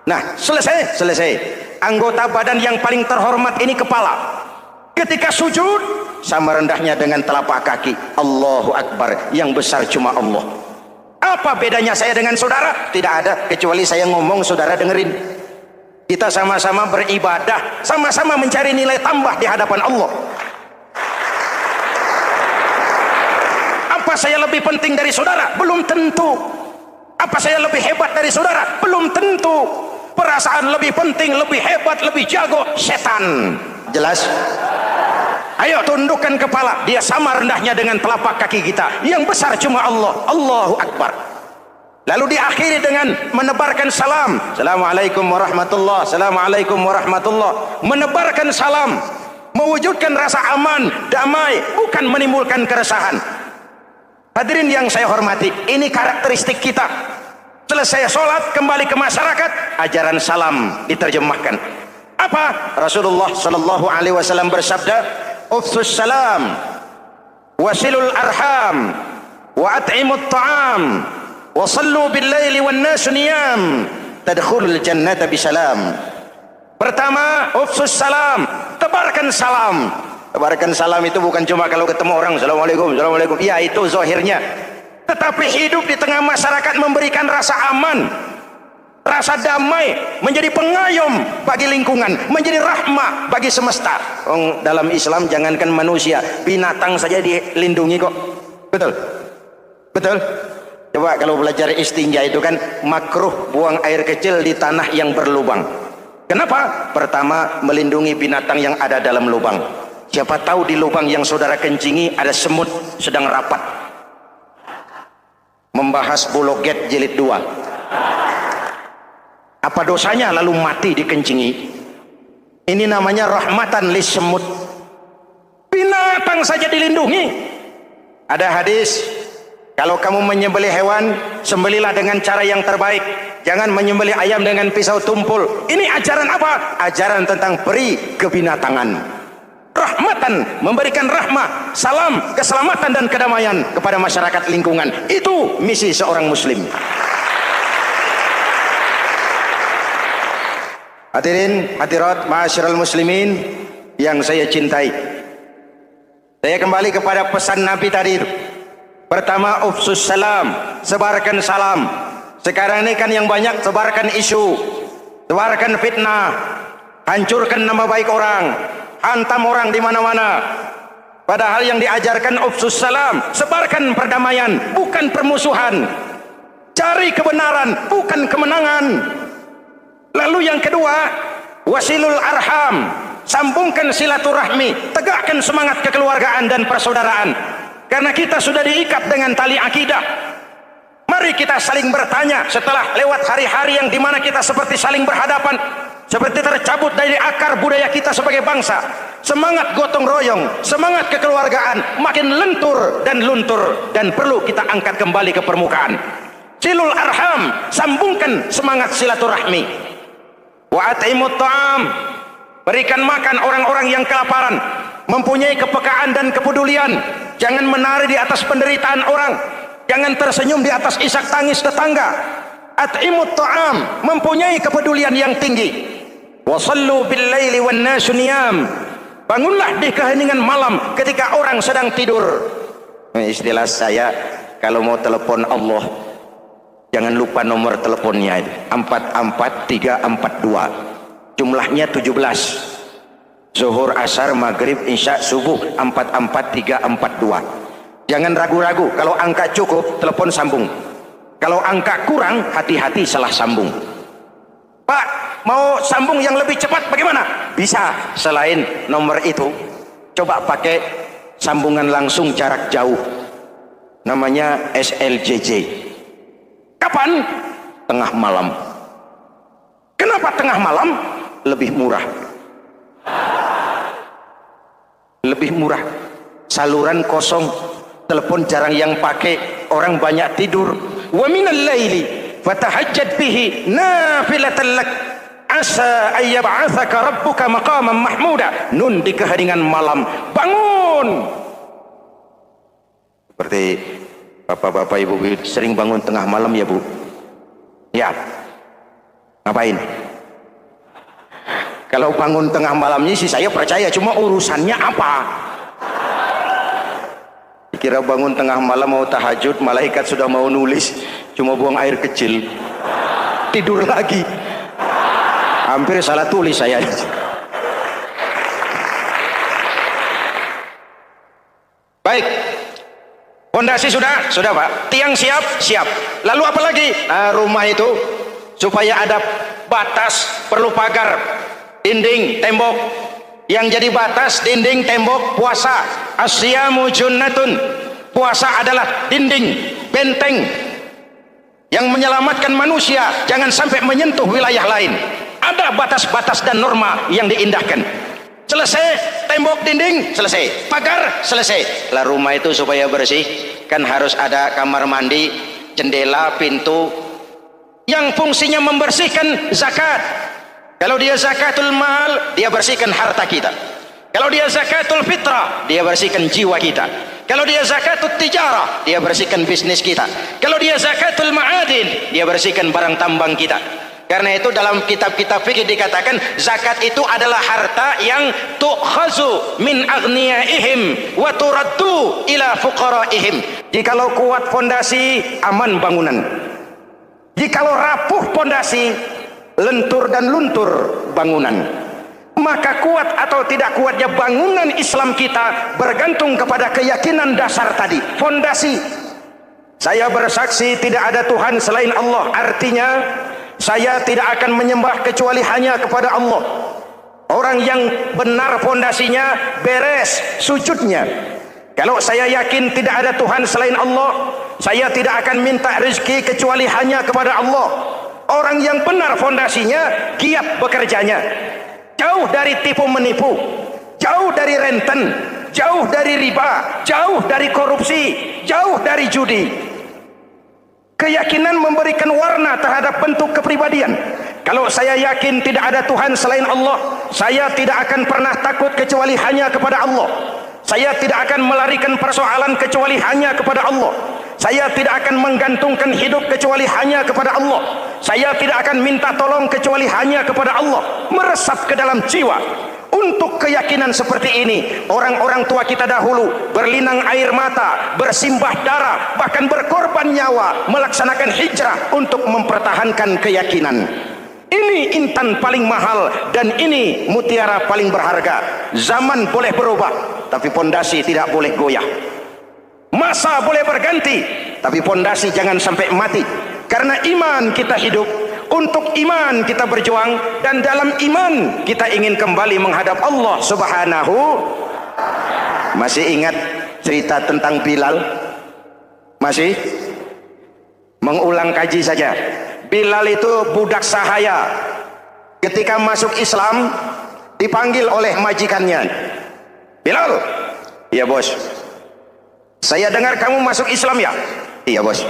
Nah, selesai. Anggota badan yang paling terhormat ini kepala. Ketika sujud, sama rendahnya dengan telapak kaki. Allahu Akbar, yang besar cuma Allah. Apa bedanya saya dengan saudara? Tidak ada, kecuali saya ngomong saudara dengerin. Kita sama-sama beribadah, sama-sama mencari nilai tambah di hadapan Allah. Apa saya lebih penting dari saudara? Belum tentu. Apa saya lebih hebat dari saudara? Belum tentu. Perasaan lebih penting, lebih hebat, lebih jago setan. Jelas? Ayo tundukkan kepala. Dia sama rendahnya dengan telapak kaki kita. Yang besar cuma Allah. Allahu Akbar. Lalu diakhiri dengan menebarkan salam. Assalamualaikum warahmatullah. Assalamualaikum warahmatullah. Menebarkan salam, mewujudkan rasa aman, damai, bukan menimbulkan keresahan. Hadirin yang saya hormati, ini karakteristik kita. Selesai sholat, kembali ke masyarakat, ajaran salam diterjemahkan. Apa? Rasulullah Sallallahu Alaihi Wasallam bersabda, "Ufsus salam, wasilul arham, wa at'imut ta'am, wa sallu bil laili wan nasu niyam, tadkhulul jannata bisalam." Pertama, ufsus salam, tebarkan salam. Tebarkan salam itu bukan cuma kalau ketemu orang, assalamualaikum, assalamualaikum. Ya, itu zahirnya. Tetapi hidup di tengah masyarakat memberikan rasa aman, rasa damai, menjadi pengayom bagi lingkungan, menjadi rahmah bagi semesta. Dalam Islam jangankan manusia, binatang saja dilindungi kok. Betul? Betul? Coba kalau belajar istinja itu kan makruh buang air kecil di tanah yang berlubang. Kenapa? Pertama, melindungi binatang yang ada dalam lubang. Siapa tahu di lubang yang saudara kencingi ada semut sedang rapat. Membahas Bologet jilid 2. Apa dosanya lalu mati dikencingi? Ini namanya rahmatan lis semut. Binatang saja dilindungi. Ada hadis, kalau kamu menyembelih hewan, sembelilah dengan cara yang terbaik. Jangan menyembelih ayam dengan pisau tumpul. Ini ajaran apa? Ajaran tentang peri kebinatangan. Rahmatan, memberikan rahmah, salam, keselamatan dan kedamaian kepada masyarakat lingkungan. Itu misi seorang muslim. Hadirin, hadirat, ma'asyiral muslimin yang saya cintai. Saya kembali kepada pesan Nabi tadi itu. Pertama, ufsus salam, sebarkan salam. Sekarang ini kan yang banyak sebarkan isu, sebarkan fitnah, hancurkan nama baik orang, hantam orang di mana-mana. Padahal yang diajarkan ufsus salam, sebarkan perdamaian, bukan permusuhan. Cari kebenaran, bukan kemenangan. Lalu yang kedua, wasilul arham, sambungkan silaturahmi, tegakkan semangat kekeluargaan dan persaudaraan. Karena kita sudah diikat dengan tali akidah. Mari kita saling bertanya setelah lewat hari-hari yang dimana kita seperti saling berhadapan, seperti tercabut dari akar budaya kita sebagai bangsa. Semangat gotong royong, semangat kekeluargaan makin lentur dan luntur, dan perlu kita angkat kembali ke permukaan. Silul arham, sambungkan semangat silaturahmi. Wa at'imut ta'am, berikan makan orang-orang yang kelaparan, mempunyai kepekaan dan kepedulian. Jangan menari di atas penderitaan orang, jangan tersenyum di atas isak tangis tetangga. At'imut ta'am, mempunyai kepedulian yang tinggi. Wa sallu bil laili wan nasu niyam, bangunlah di keheningan malam ketika orang sedang tidur. Istilah saya, kalau mau telepon Allah, jangan lupa nomor teleponnya itu 44342, jumlahnya 17. Zuhur, asar, maghrib, isya, subuh 44342. Jangan ragu-ragu, kalau angka cukup telepon sambung, kalau angka kurang hati-hati salah sambung. Pak, mau sambung yang lebih cepat bagaimana? Bisa, selain nomor itu coba pakai sambungan langsung jarak jauh. namanya SLJJ. Kapan? Tengah malam. Kenapa tengah malam? Lebih murah. Lebih murah. Saluran kosong, telepon jarang yang pakai, orang banyak tidur. Wa minal laili fatahajjad bihi nafilatan lak asa ayyab'atsaka rabbuka maqaman mahmuda. Nun di keheningan malam, bangun. Seperti bapak-bapak ibu-ibu sering bangun tengah malam ya Bu? Ya. Ngapain? Kalau bangun tengah malamnya sih saya percaya, cuma urusannya apa? Kira bangun tengah malam mau tahajud, malaikat sudah mau nulis, cuma buang air kecil, tidur lagi. Hampir salah tulis saya. Baik, fondasi sudah Pak. Tiang siap, siap. Lalu apa lagi? Nah, rumah itu supaya ada batas perlu pagar, dinding, tembok. Yang jadi batas, dinding, tembok, puasa. Asyamu junnatun. Puasa adalah dinding, benteng yang menyelamatkan manusia jangan sampai menyentuh wilayah lain. Ada batas-batas dan norma yang diindahkan. Selesai, tembok, dinding, selesai. Pagar, selesai. Lah rumah itu supaya bersih, kan harus ada kamar mandi, jendela, pintu yang fungsinya membersihkan zakat. Kalau dia zakatul mal, dia bersihkan harta kita. Kalau dia zakatul fitrah, dia bersihkan jiwa kita. Kalau dia zakatul tijarah, dia bersihkan bisnis kita. Kalau dia zakatul ma'adin, dia bersihkan barang tambang kita. Karena itu dalam kitab-kitab fikih dikatakan zakat itu adalah harta yang tu'khazu min aghniyaihim wa turaddu ila fuqaraihim. Jikalau kuat fondasi, aman bangunan. Jikalau rapuh fondasi, lentur dan luntur bangunan. Maka kuat atau tidak kuatnya bangunan Islam kita bergantung kepada keyakinan dasar tadi, fondasi. Saya bersaksi tidak ada Tuhan selain Allah, artinya saya tidak akan menyembah kecuali hanya kepada Allah. Orang yang benar fondasinya beres sujudnya. Kalau saya yakin tidak ada Tuhan selain Allah, saya tidak akan minta rezeki kecuali hanya kepada Allah. Orang yang benar fondasinya, giat bekerjanya, jauh dari tipu menipu, jauh dari renten, jauh dari riba, jauh dari korupsi, jauh dari judi. Keyakinan memberikan warna terhadap bentuk kepribadian. Kalau saya yakin tidak ada Tuhan selain Allah, saya tidak akan pernah takut kecuali hanya kepada Allah. Saya tidak akan melarikan persoalan kecuali hanya kepada Allah. Saya tidak akan menggantungkan hidup kecuali hanya kepada Allah. Saya tidak akan minta tolong kecuali hanya kepada Allah. Meresap ke dalam jiwa. Untuk keyakinan seperti ini, orang-orang tua kita dahulu berlinang air mata, bersimbah darah, bahkan berkorban nyawa, melaksanakan hijrah untuk mempertahankan keyakinan. Ini intan paling mahal dan ini mutiara paling berharga. Zaman boleh berubah, tapi pondasi tidak boleh goyah. Masa boleh berganti, tapi pondasi jangan sampai mati. Karena iman kita hidup, untuk iman kita berjuang, dan dalam iman kita ingin kembali menghadap Allah Subhanahu. Masih ingat cerita tentang Bilal? Masih? Mengulang kaji saja. Bilal itu budak sahaya. Ketika masuk Islam, dipanggil oleh majikannya. Bilal, iya bos. Saya dengar kamu masuk Islam ya? Iya bos.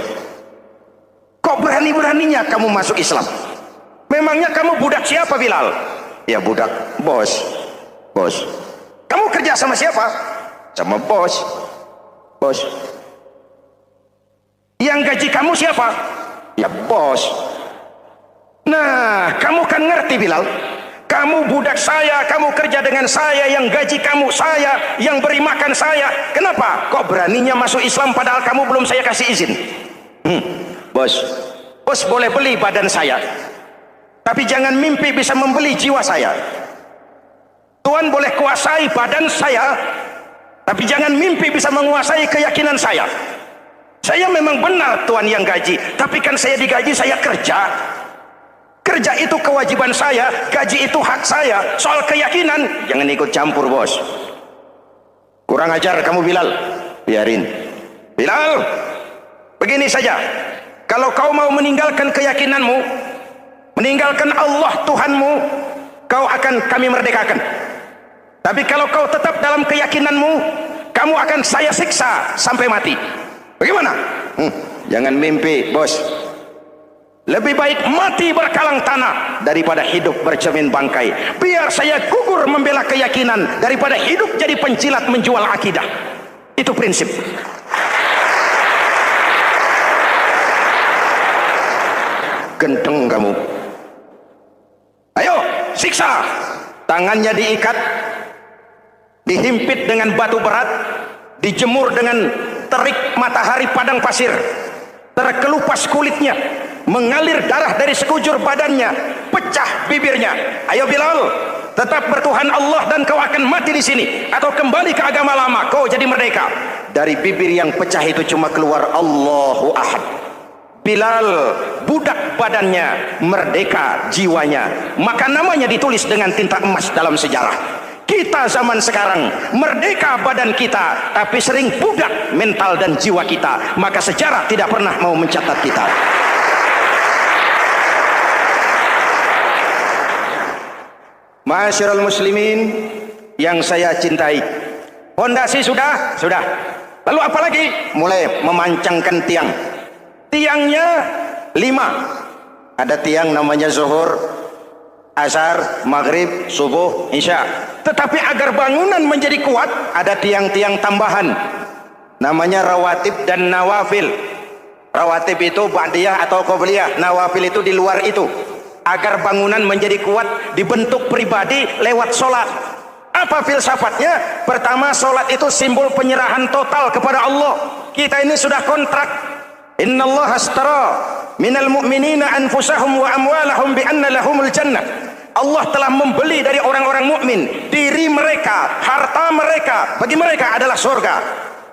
Kok berani-beraninya kamu masuk Islam? Memangnya kamu budak siapa Bilal? Ya budak bos. Bos. Kamu kerja sama siapa? Sama bos. Bos. Yang gaji kamu siapa? Ya bos. Nah, kamu kan ngerti Bilal. Kamu budak saya, kamu kerja dengan saya, yang gaji kamu saya, yang beri makan saya. Kenapa? Kok beraninya masuk Islam padahal kamu belum saya kasih izin? Bos, bos boleh beli badan saya, tapi jangan mimpi bisa membeli jiwa saya. Tuhan boleh kuasai badan saya, tapi jangan mimpi bisa menguasai keyakinan saya. Saya memang benar Tuhan yang gaji, tapi kan saya digaji, saya kerja. Kerja itu kewajiban saya, gaji itu hak saya. Soal keyakinan, jangan ikut campur bos. Kurang ajar kamu Bilal. Biarin. Bilal, begini saja. Kalau kau mau meninggalkan keyakinanmu, meninggalkan Allah Tuhanmu, kau akan kami merdekakan. Tapi kalau kau tetap dalam keyakinanmu, kamu akan saya siksa sampai mati. Bagaimana? Jangan mimpi, bos. Lebih baik mati berkalang tanah daripada hidup bercermin bangkai. Biar saya gugur membela keyakinan daripada hidup jadi pencilat menjual akidah. Itu prinsip. Genteng kamu. Ayo, siksa. Tangannya diikat, dihimpit dengan batu berat, dijemur dengan terik matahari padang pasir, terkelupas kulitnya, mengalir darah dari sekujur badannya, pecah bibirnya. Ayo Bilal, tetap bertuhan Allah dan kau akan mati di sini, atau kembali ke agama lama, kau jadi merdeka. Dari bibir yang pecah itu cuma keluar Allahu Ahad. Bilal, budak badannya, merdeka jiwanya, maka namanya ditulis dengan tinta emas dalam sejarah. Kita zaman sekarang merdeka badan kita, tapi sering budak mental dan jiwa kita, maka sejarah tidak pernah mau mencatat kita. Ma'asyiral muslimin yang saya cintai, fondasi sudah. Lalu apa lagi? Mulai memancangkan tiang. Tiangnya 5. Ada tiang namanya zuhur, asar, maghrib, subuh, isya. Tetapi agar bangunan menjadi kuat, ada tiang-tiang tambahan namanya rawatib dan nawafil. Rawatib itu ba'diyah atau qobliyah, nawafil itu di luar itu. Agar bangunan menjadi kuat, dibentuk pribadi lewat sholat. Apa filsafatnya? Pertama, sholat itu simbol penyerahan total kepada Allah. Kita ini sudah kontrak. Innallaha astara minal mu'minina anfusahum wa amwalahum bi anna lahumul jannah. Allah telah membeli dari orang-orang mukmin diri mereka, harta mereka, bagi mereka adalah surga.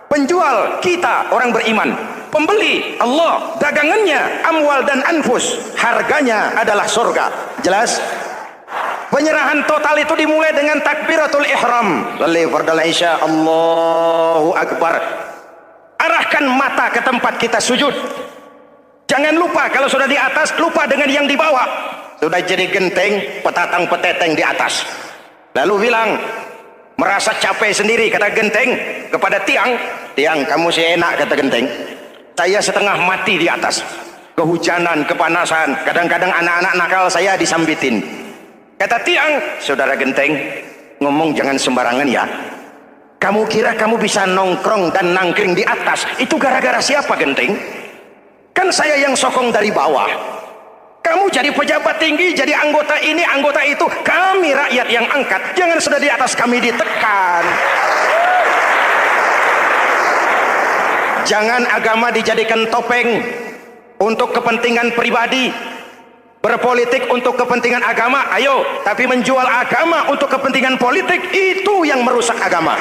Penjual kita orang beriman, pembeli Allah, dagangannya amwal dan anfus, harganya adalah surga. Jelas? Penyerahan total itu dimulai dengan takbiratul ihram. Lalu fardal isya, Allahu akbar. Arahkan mata ke tempat kita sujud. Jangan lupa kalau sudah di atas, lupa dengan yang di bawah. Sudah jadi genteng, petatang peteteng di atas. Lalu bilang, merasa capek sendiri, kata genteng kepada tiang. Tiang, kamu sih enak, kata genteng. Saya setengah mati di atas. Kehujanan, kepanasan, kadang-kadang anak-anak nakal saya disambitin. Kata tiang, saudara genteng, ngomong jangan sembarangan ya. Kamu kira kamu bisa nongkrong dan nangkring di atas, itu gara-gara siapa genteng? Kan saya yang sokong dari bawah. Kamu jadi pejabat tinggi, jadi anggota ini, anggota itu. Kami rakyat yang angkat, jangan sudah di atas kami ditekan. Jangan agama dijadikan topeng untuk kepentingan pribadi. Berpolitik untuk kepentingan agama, ayo, tapi menjual agama untuk kepentingan politik, itu yang merusak agama.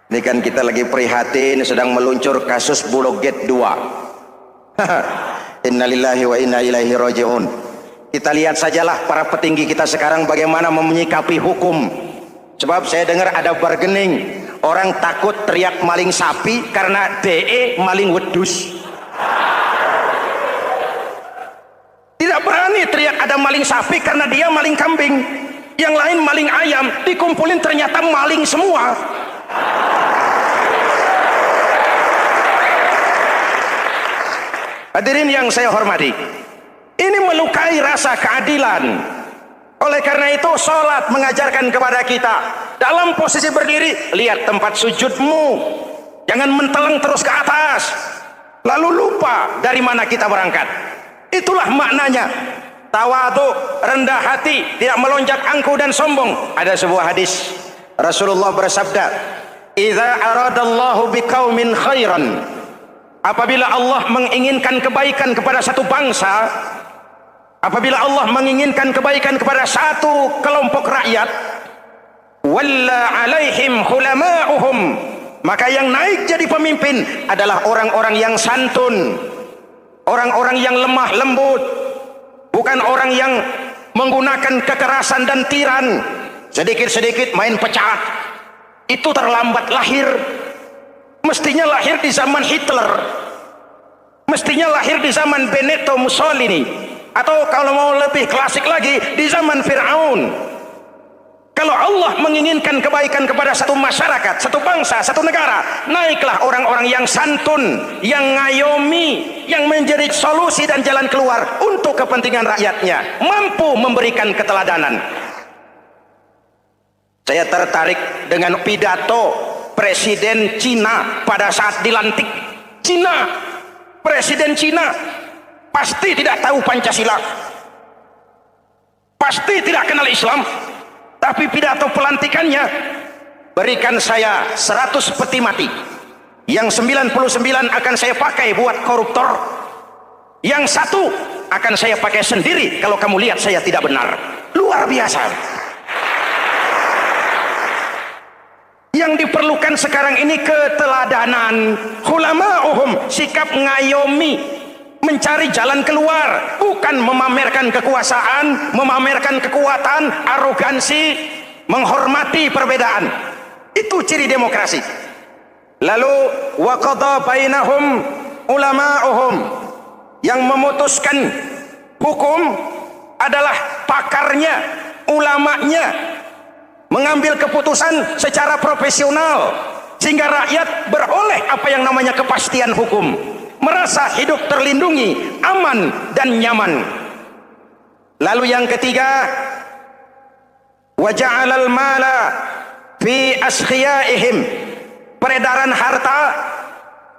Ini kan kita lagi prihatin, sedang meluncur kasus Bulog Gate 2. Innalillahi wa inna ilaihi raji'un. Kita lihat sajalah para petinggi kita sekarang bagaimana menyikapi hukum. Sebab saya dengar ada bargaining. Orang takut teriak maling sapi karena DE maling wedus. Tidak berani teriak ada maling sapi karena dia maling kambing. Yang lain maling ayam, dikumpulin ternyata maling semua. Hadirin yang saya hormati, ini melukai rasa keadilan. Oleh karena itu sholat mengajarkan kepada kita dalam posisi berdiri, lihat tempat sujudmu, jangan menteleng terus ke atas lalu lupa dari mana kita berangkat. Itulah maknanya tawadhu, rendah hati, tidak melonjak angkuh dan sombong. Ada sebuah hadis Rasulullah bersabda, idza aradallahu biqaumin khairan, apabila Allah menginginkan kebaikan kepada satu bangsa, apabila Allah menginginkan kebaikan kepada satu kelompok rakyat, walla alaihim hulama'uhum, maka yang naik jadi pemimpin adalah orang-orang yang santun, orang-orang yang lemah lembut, bukan orang yang menggunakan kekerasan dan tiran, sedikit-sedikit main pecat, itu terlambat lahir. Mestinya lahir di zaman Hitler, mestinya lahir di zaman Benito Mussolini, atau kalau mau lebih klasik lagi di zaman Fir'aun. Kalau Allah menginginkan kebaikan kepada satu masyarakat, satu bangsa, satu negara, naiklah orang-orang yang santun, yang ngayomi, yang menjadi solusi dan jalan keluar untuk kepentingan rakyatnya, mampu memberikan keteladanan. Saya tertarik dengan pidato Presiden Cina pada saat dilantik. Cina, Presiden Cina pasti tidak tahu Pancasila, pasti tidak kenal Islam. Tapi pidato pelantikannya, berikan saya 100 peti mati, yang 99 akan saya pakai buat koruptor, yang satu akan saya pakai sendiri kalau kamu lihat saya tidak benar. Luar biasa. Yang diperlukan sekarang ini keteladanan, hulama'uhum, sikap ngayomi, mencari jalan keluar, bukan memamerkan kekuasaan, memamerkan kekuatan, arogansi, menghormati perbedaan. Itu ciri demokrasi. Lalu wa qadha bainahum ulama'uhum, yang memutuskan hukum adalah pakarnya, ulamanya, mengambil keputusan secara profesional sehingga rakyat beroleh apa yang namanya kepastian hukum, merasa hidup terlindungi, aman dan nyaman. Lalu yang ketiga, wa ja'alal mala fi askhiyaihim, peredaran harta,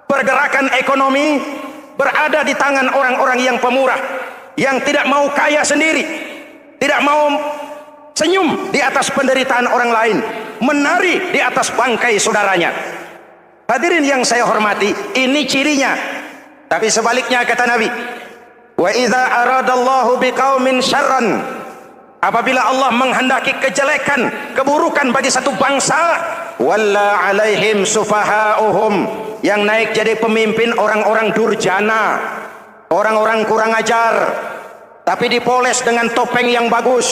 pergerakan ekonomi berada di tangan orang-orang yang pemurah, yang tidak mau kaya sendiri, tidak mau senyum di atas penderitaan orang lain, menari di atas bangkai saudaranya. Hadirin yang saya hormati, ini cirinya. Tapi sebaliknya kata Nabi, wa idza aradallahu biqaumin syarran, apabila Allah menghendaki kejelekan, keburukan bagi satu bangsa, walla alaihim sufahauhum, yang naik jadi pemimpin orang-orang durjana, orang-orang kurang ajar, tapi dipoles dengan topeng yang bagus.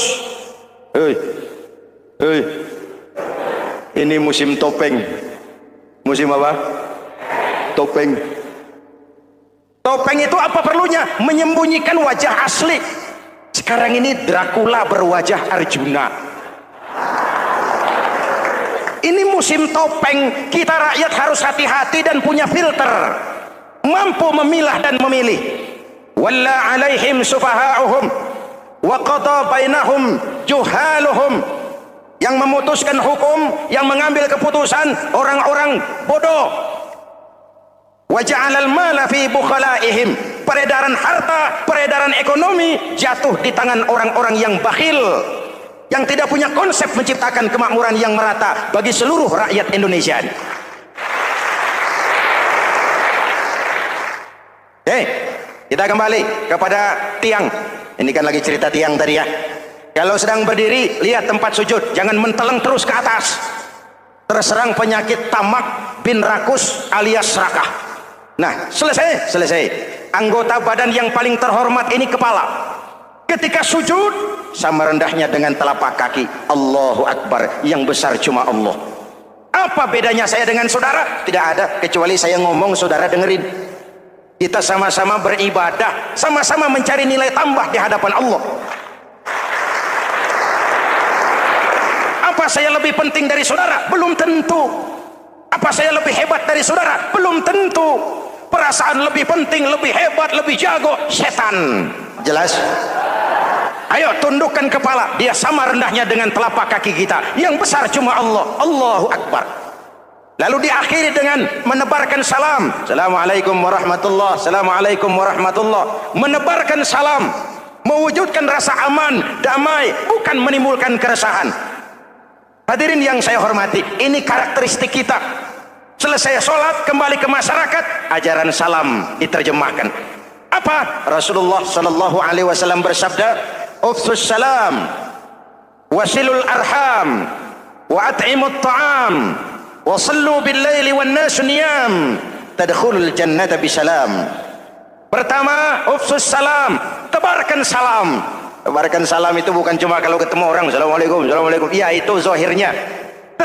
Ini musim topeng. Musim apa? Topeng. Topeng itu apa perlunya? Menyembunyikan wajah asli. Sekarang ini Dracula berwajah Arjuna. Ini musim topeng. Kita rakyat harus hati-hati dan punya filter, mampu memilah dan memilih. Walla alaihim sufahauhum wa qada bainahum juhaluhum, yang memutuskan hukum, yang mengambil keputusan orang-orang bodoh. Wa ja'alal mala fi bukhalaihim, peredaran harta, peredaran ekonomi jatuh di tangan orang-orang yang bakhil, yang tidak punya konsep menciptakan kemakmuran yang merata bagi seluruh rakyat Indonesia. Kita kembali kepada tiang. Ini kan lagi cerita tiang tadi ya. Kalau sedang berdiri, lihat tempat sujud, jangan menteleng terus ke atas. Terserang penyakit tamak bin rakus alias serakah. Nah, selesai. Anggota badan yang paling terhormat ini kepala. Ketika sujud, sama rendahnya dengan telapak kaki. Allahu Akbar, yang besar cuma Allah. Apa bedanya saya dengan saudara? Tidak ada, kecuali saya ngomong saudara dengerin. Kita sama-sama beribadah, sama-sama mencari nilai tambah di hadapan Allah. Apa saya lebih penting dari saudara? Belum tentu. Apa saya lebih hebat dari saudara? Belum tentu. Perasaan lebih penting, lebih hebat, lebih jago, setan. Jelas? Ayo tundukkan kepala, dia sama rendahnya dengan telapak kaki kita. Yang besar cuma Allah. Allahu Akbar. Lalu diakhiri dengan menebarkan salam. Assalamualaikum warahmatullahi, assalamualaikum warahmatullahi. Menebarkan salam, mewujudkan rasa aman, damai, bukan menimbulkan keresahan. Hadirin yang saya hormati, ini karakteristik kita. Selesai sholat, kembali ke masyarakat, ajaran salam diterjemahkan. Apa? Rasulullah sallallahu alaihi wasallam bersabda, ufsus salam, wasilul arham, wa at'imut ta'am, wa sallu bil laili wan nasu niyam, tadkhulul jannata bisalam. Pertama, ufsus salam, tebarkan salam. Tebarkan salam itu bukan cuma kalau ketemu orang, assalamualaikum, assalamualaikum. Ya, itu zahirnya.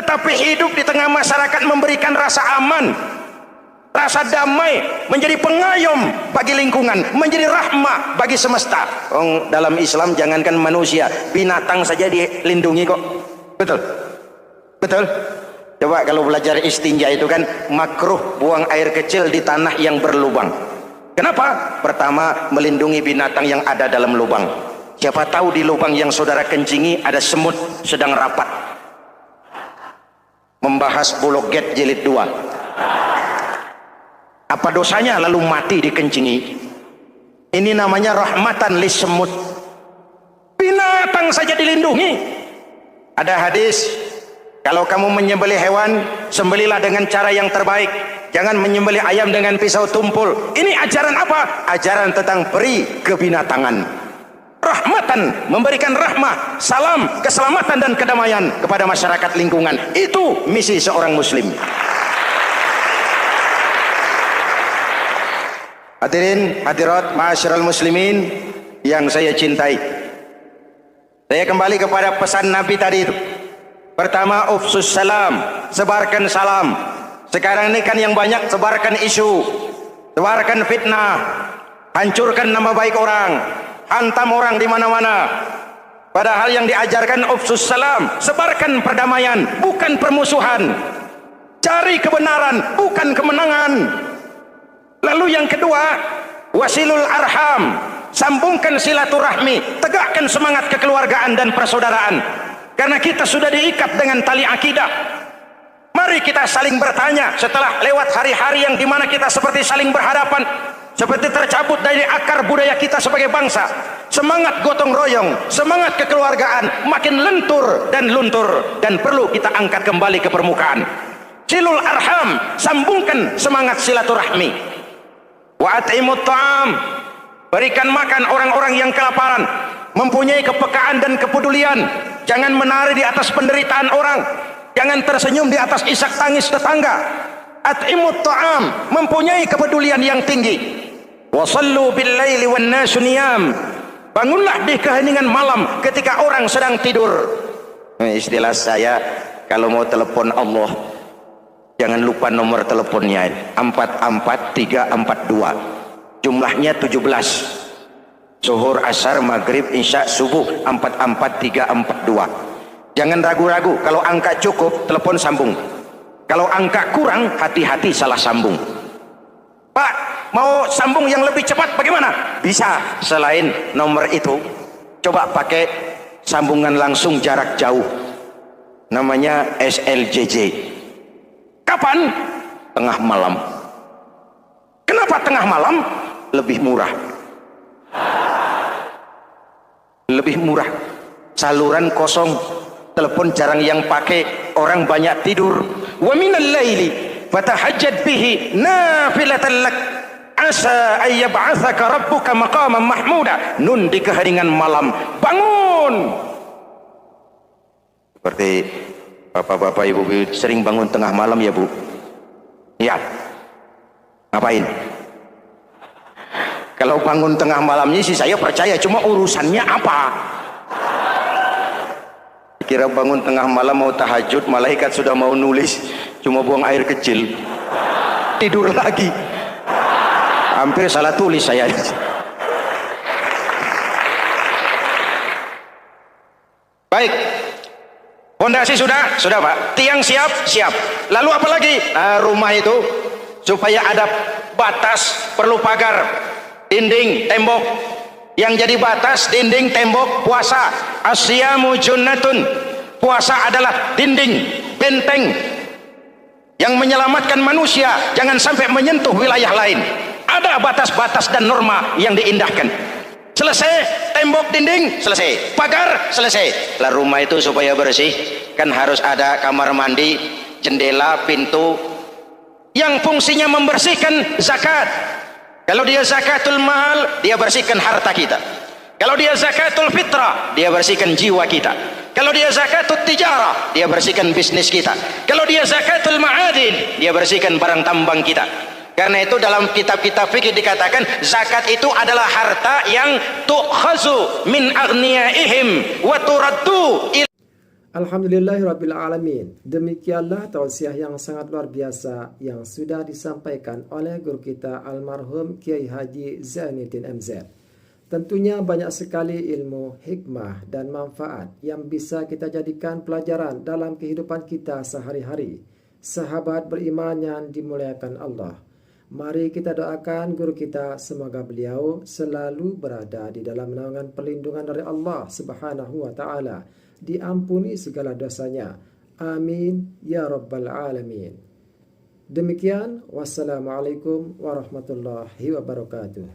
tetapi hidup di tengah masyarakat memberikan rasa aman, rasa damai, menjadi pengayom bagi lingkungan, menjadi rahmah bagi semesta. Dalam Islam jangankan manusia, binatang saja dilindungi kok. Betul? Betul? Coba kalau belajar istinja itu kan makruh buang air kecil di tanah yang berlubang. Kenapa? Pertama, melindungi binatang yang ada dalam lubang. Siapa tahu di lubang yang saudara kencingi ada semut sedang rapat membahas Bulog Gate jilid 2. Apa dosanya lalu mati dikencingi? Ini namanya rahmatan lis semut. Binatang saja dilindungi. Ada hadis, kalau kamu menyembelih hewan, sembelilah dengan cara yang terbaik. Jangan menyembelih ayam dengan pisau tumpul. Ini ajaran apa? Ajaran tentang peri kebinatangan. Rahmatan, memberikan rahmah, salam, keselamatan dan kedamaian kepada masyarakat lingkungan. Itu misi seorang muslim. Hadirin, hadirat, ma'asyiral muslimin yang saya cintai. Saya kembali kepada pesan Nabi tadi itu. Pertama, ufsus salam, sebarkan salam. Sekarang ini kan yang banyak sebarkan isu, sebarkan fitnah, hancurkan nama baik orang, hantam orang di mana-mana. Padahal yang diajarkan ufsus salam, sebarkan perdamaian, bukan permusuhan. Cari kebenaran, bukan kemenangan. Lalu yang kedua, wasilul arham, sambungkan silaturahmi, tegakkan semangat kekeluargaan dan persaudaraan. Karena kita sudah diikat dengan tali akidah. Mari kita saling bertanya setelah lewat hari-hari yang dimana kita seperti saling berhadapan, seperti tercabut dari akar budaya kita sebagai bangsa. Semangat gotong royong, semangat kekeluargaan makin lentur dan luntur, dan perlu kita angkat kembali ke permukaan. Silul arham, sambungkan semangat silaturahmi. Wa at'imut ta'am, berikan makan orang-orang yang kelaparan, mempunyai kepekaan dan kepedulian. Jangan menari di atas penderitaan orang, jangan tersenyum di atas isak tangis tetangga. At'imut ta'am, mempunyai kepedulian yang tinggi. Wa sallu bil laili wan nasu niyam, bangunlah di keheningan malam ketika orang sedang tidur. Istilah saya, kalau mau telepon Allah, jangan lupa nomor teleponnya, 44342, jumlahnya 17. Zuhur, asar, maghrib, isya, subuh, 44342. Jangan ragu-ragu, kalau angka cukup telepon sambung, kalau angka kurang hati-hati salah sambung. Pak, mau sambung yang lebih cepat bagaimana? Bisa, selain nomor itu coba pakai sambungan langsung jarak jauh, namanya SLJJ. Kapan? Tengah malam. Kenapa tengah malam? Lebih murah. Lebih murah. Saluran kosong, telepon jarang yang pakai, orang banyak tidur. Wa minal laili fatahajjad bihi nafilatan lak asa ay yab'atsaka rabbuka maqaman mahmuda. Nun di keheningan malam, bangun. Seperti bapak-bapak, ibu-ibu sering bangun tengah malam ya, Bu? Ya. Ngapain? Kalau bangun tengah malamnya sih saya percaya, cuma urusannya apa? Kira bangun tengah malam mau tahajud, malaikat sudah mau nulis, cuma buang air kecil, tidur lagi. Hampir salah tulis saya. Baik, fondasi sudah Pak. Tiang siap. Lalu apa lagi? Nah, rumah itu supaya ada batas, perlu pagar, dinding, tembok. Yang jadi batas, dinding, tembok, puasa. Asyamu junnatun, puasa adalah dinding, benteng yang menyelamatkan manusia jangan sampai menyentuh wilayah lain. Ada batas-batas dan norma yang diindahkan. Selesai, tembok, dinding, selesai. Pagar, selesai. Lah rumah itu supaya bersih kan harus ada kamar mandi, jendela, pintu yang fungsinya membersihkan. Zakat, kalau dia zakatul mal, dia bersihkan harta kita. Kalau dia zakatul fitrah, dia bersihkan jiwa kita. Kalau dia zakatul tijarah, dia bersihkan bisnis kita. Kalau dia zakatul ma'adin, dia bersihkan barang tambang kita. Karena itu dalam kitab-kitab fikih dikatakan zakat itu adalah harta yang tu'khazu min aghniyaihim wa turaddu. Alhamdulillahirrabbilalamin. Demikianlah tausiah yang sangat luar biasa yang sudah disampaikan oleh guru kita almarhum Kiai Haji Zainuddin MZ. Tentunya banyak sekali ilmu, hikmah, dan manfaat yang bisa kita jadikan pelajaran dalam kehidupan kita sehari-hari. Sahabat beriman yang dimuliakan Allah, mari kita doakan guru kita semoga beliau selalu berada di dalam naungan perlindungan dari Allah Subhanahu wa taala, diampuni segala dosanya. Amin ya rabbal alamin. Demikian, wassalamualaikum warahmatullahi wabarakatuh.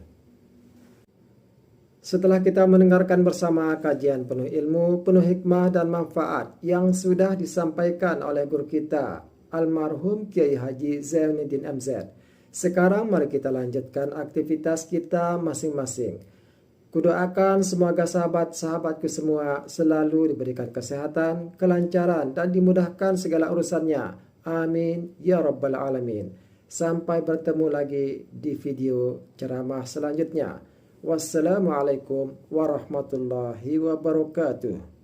Setelah kita mendengarkan bersama kajian penuh ilmu, penuh hikmah dan manfaat yang sudah disampaikan oleh guru kita almarhum Kiai Haji Zainuddin MZ, sekarang mari kita lanjutkan aktivitas kita masing-masing. Kudoakan semoga sahabat-sahabatku semua selalu diberikan kesehatan, kelancaran, dan dimudahkan segala urusannya. Amin ya rabbal alamin. Sampai bertemu lagi di video ceramah selanjutnya. Wassalamualaikum warahmatullahi wabarakatuh.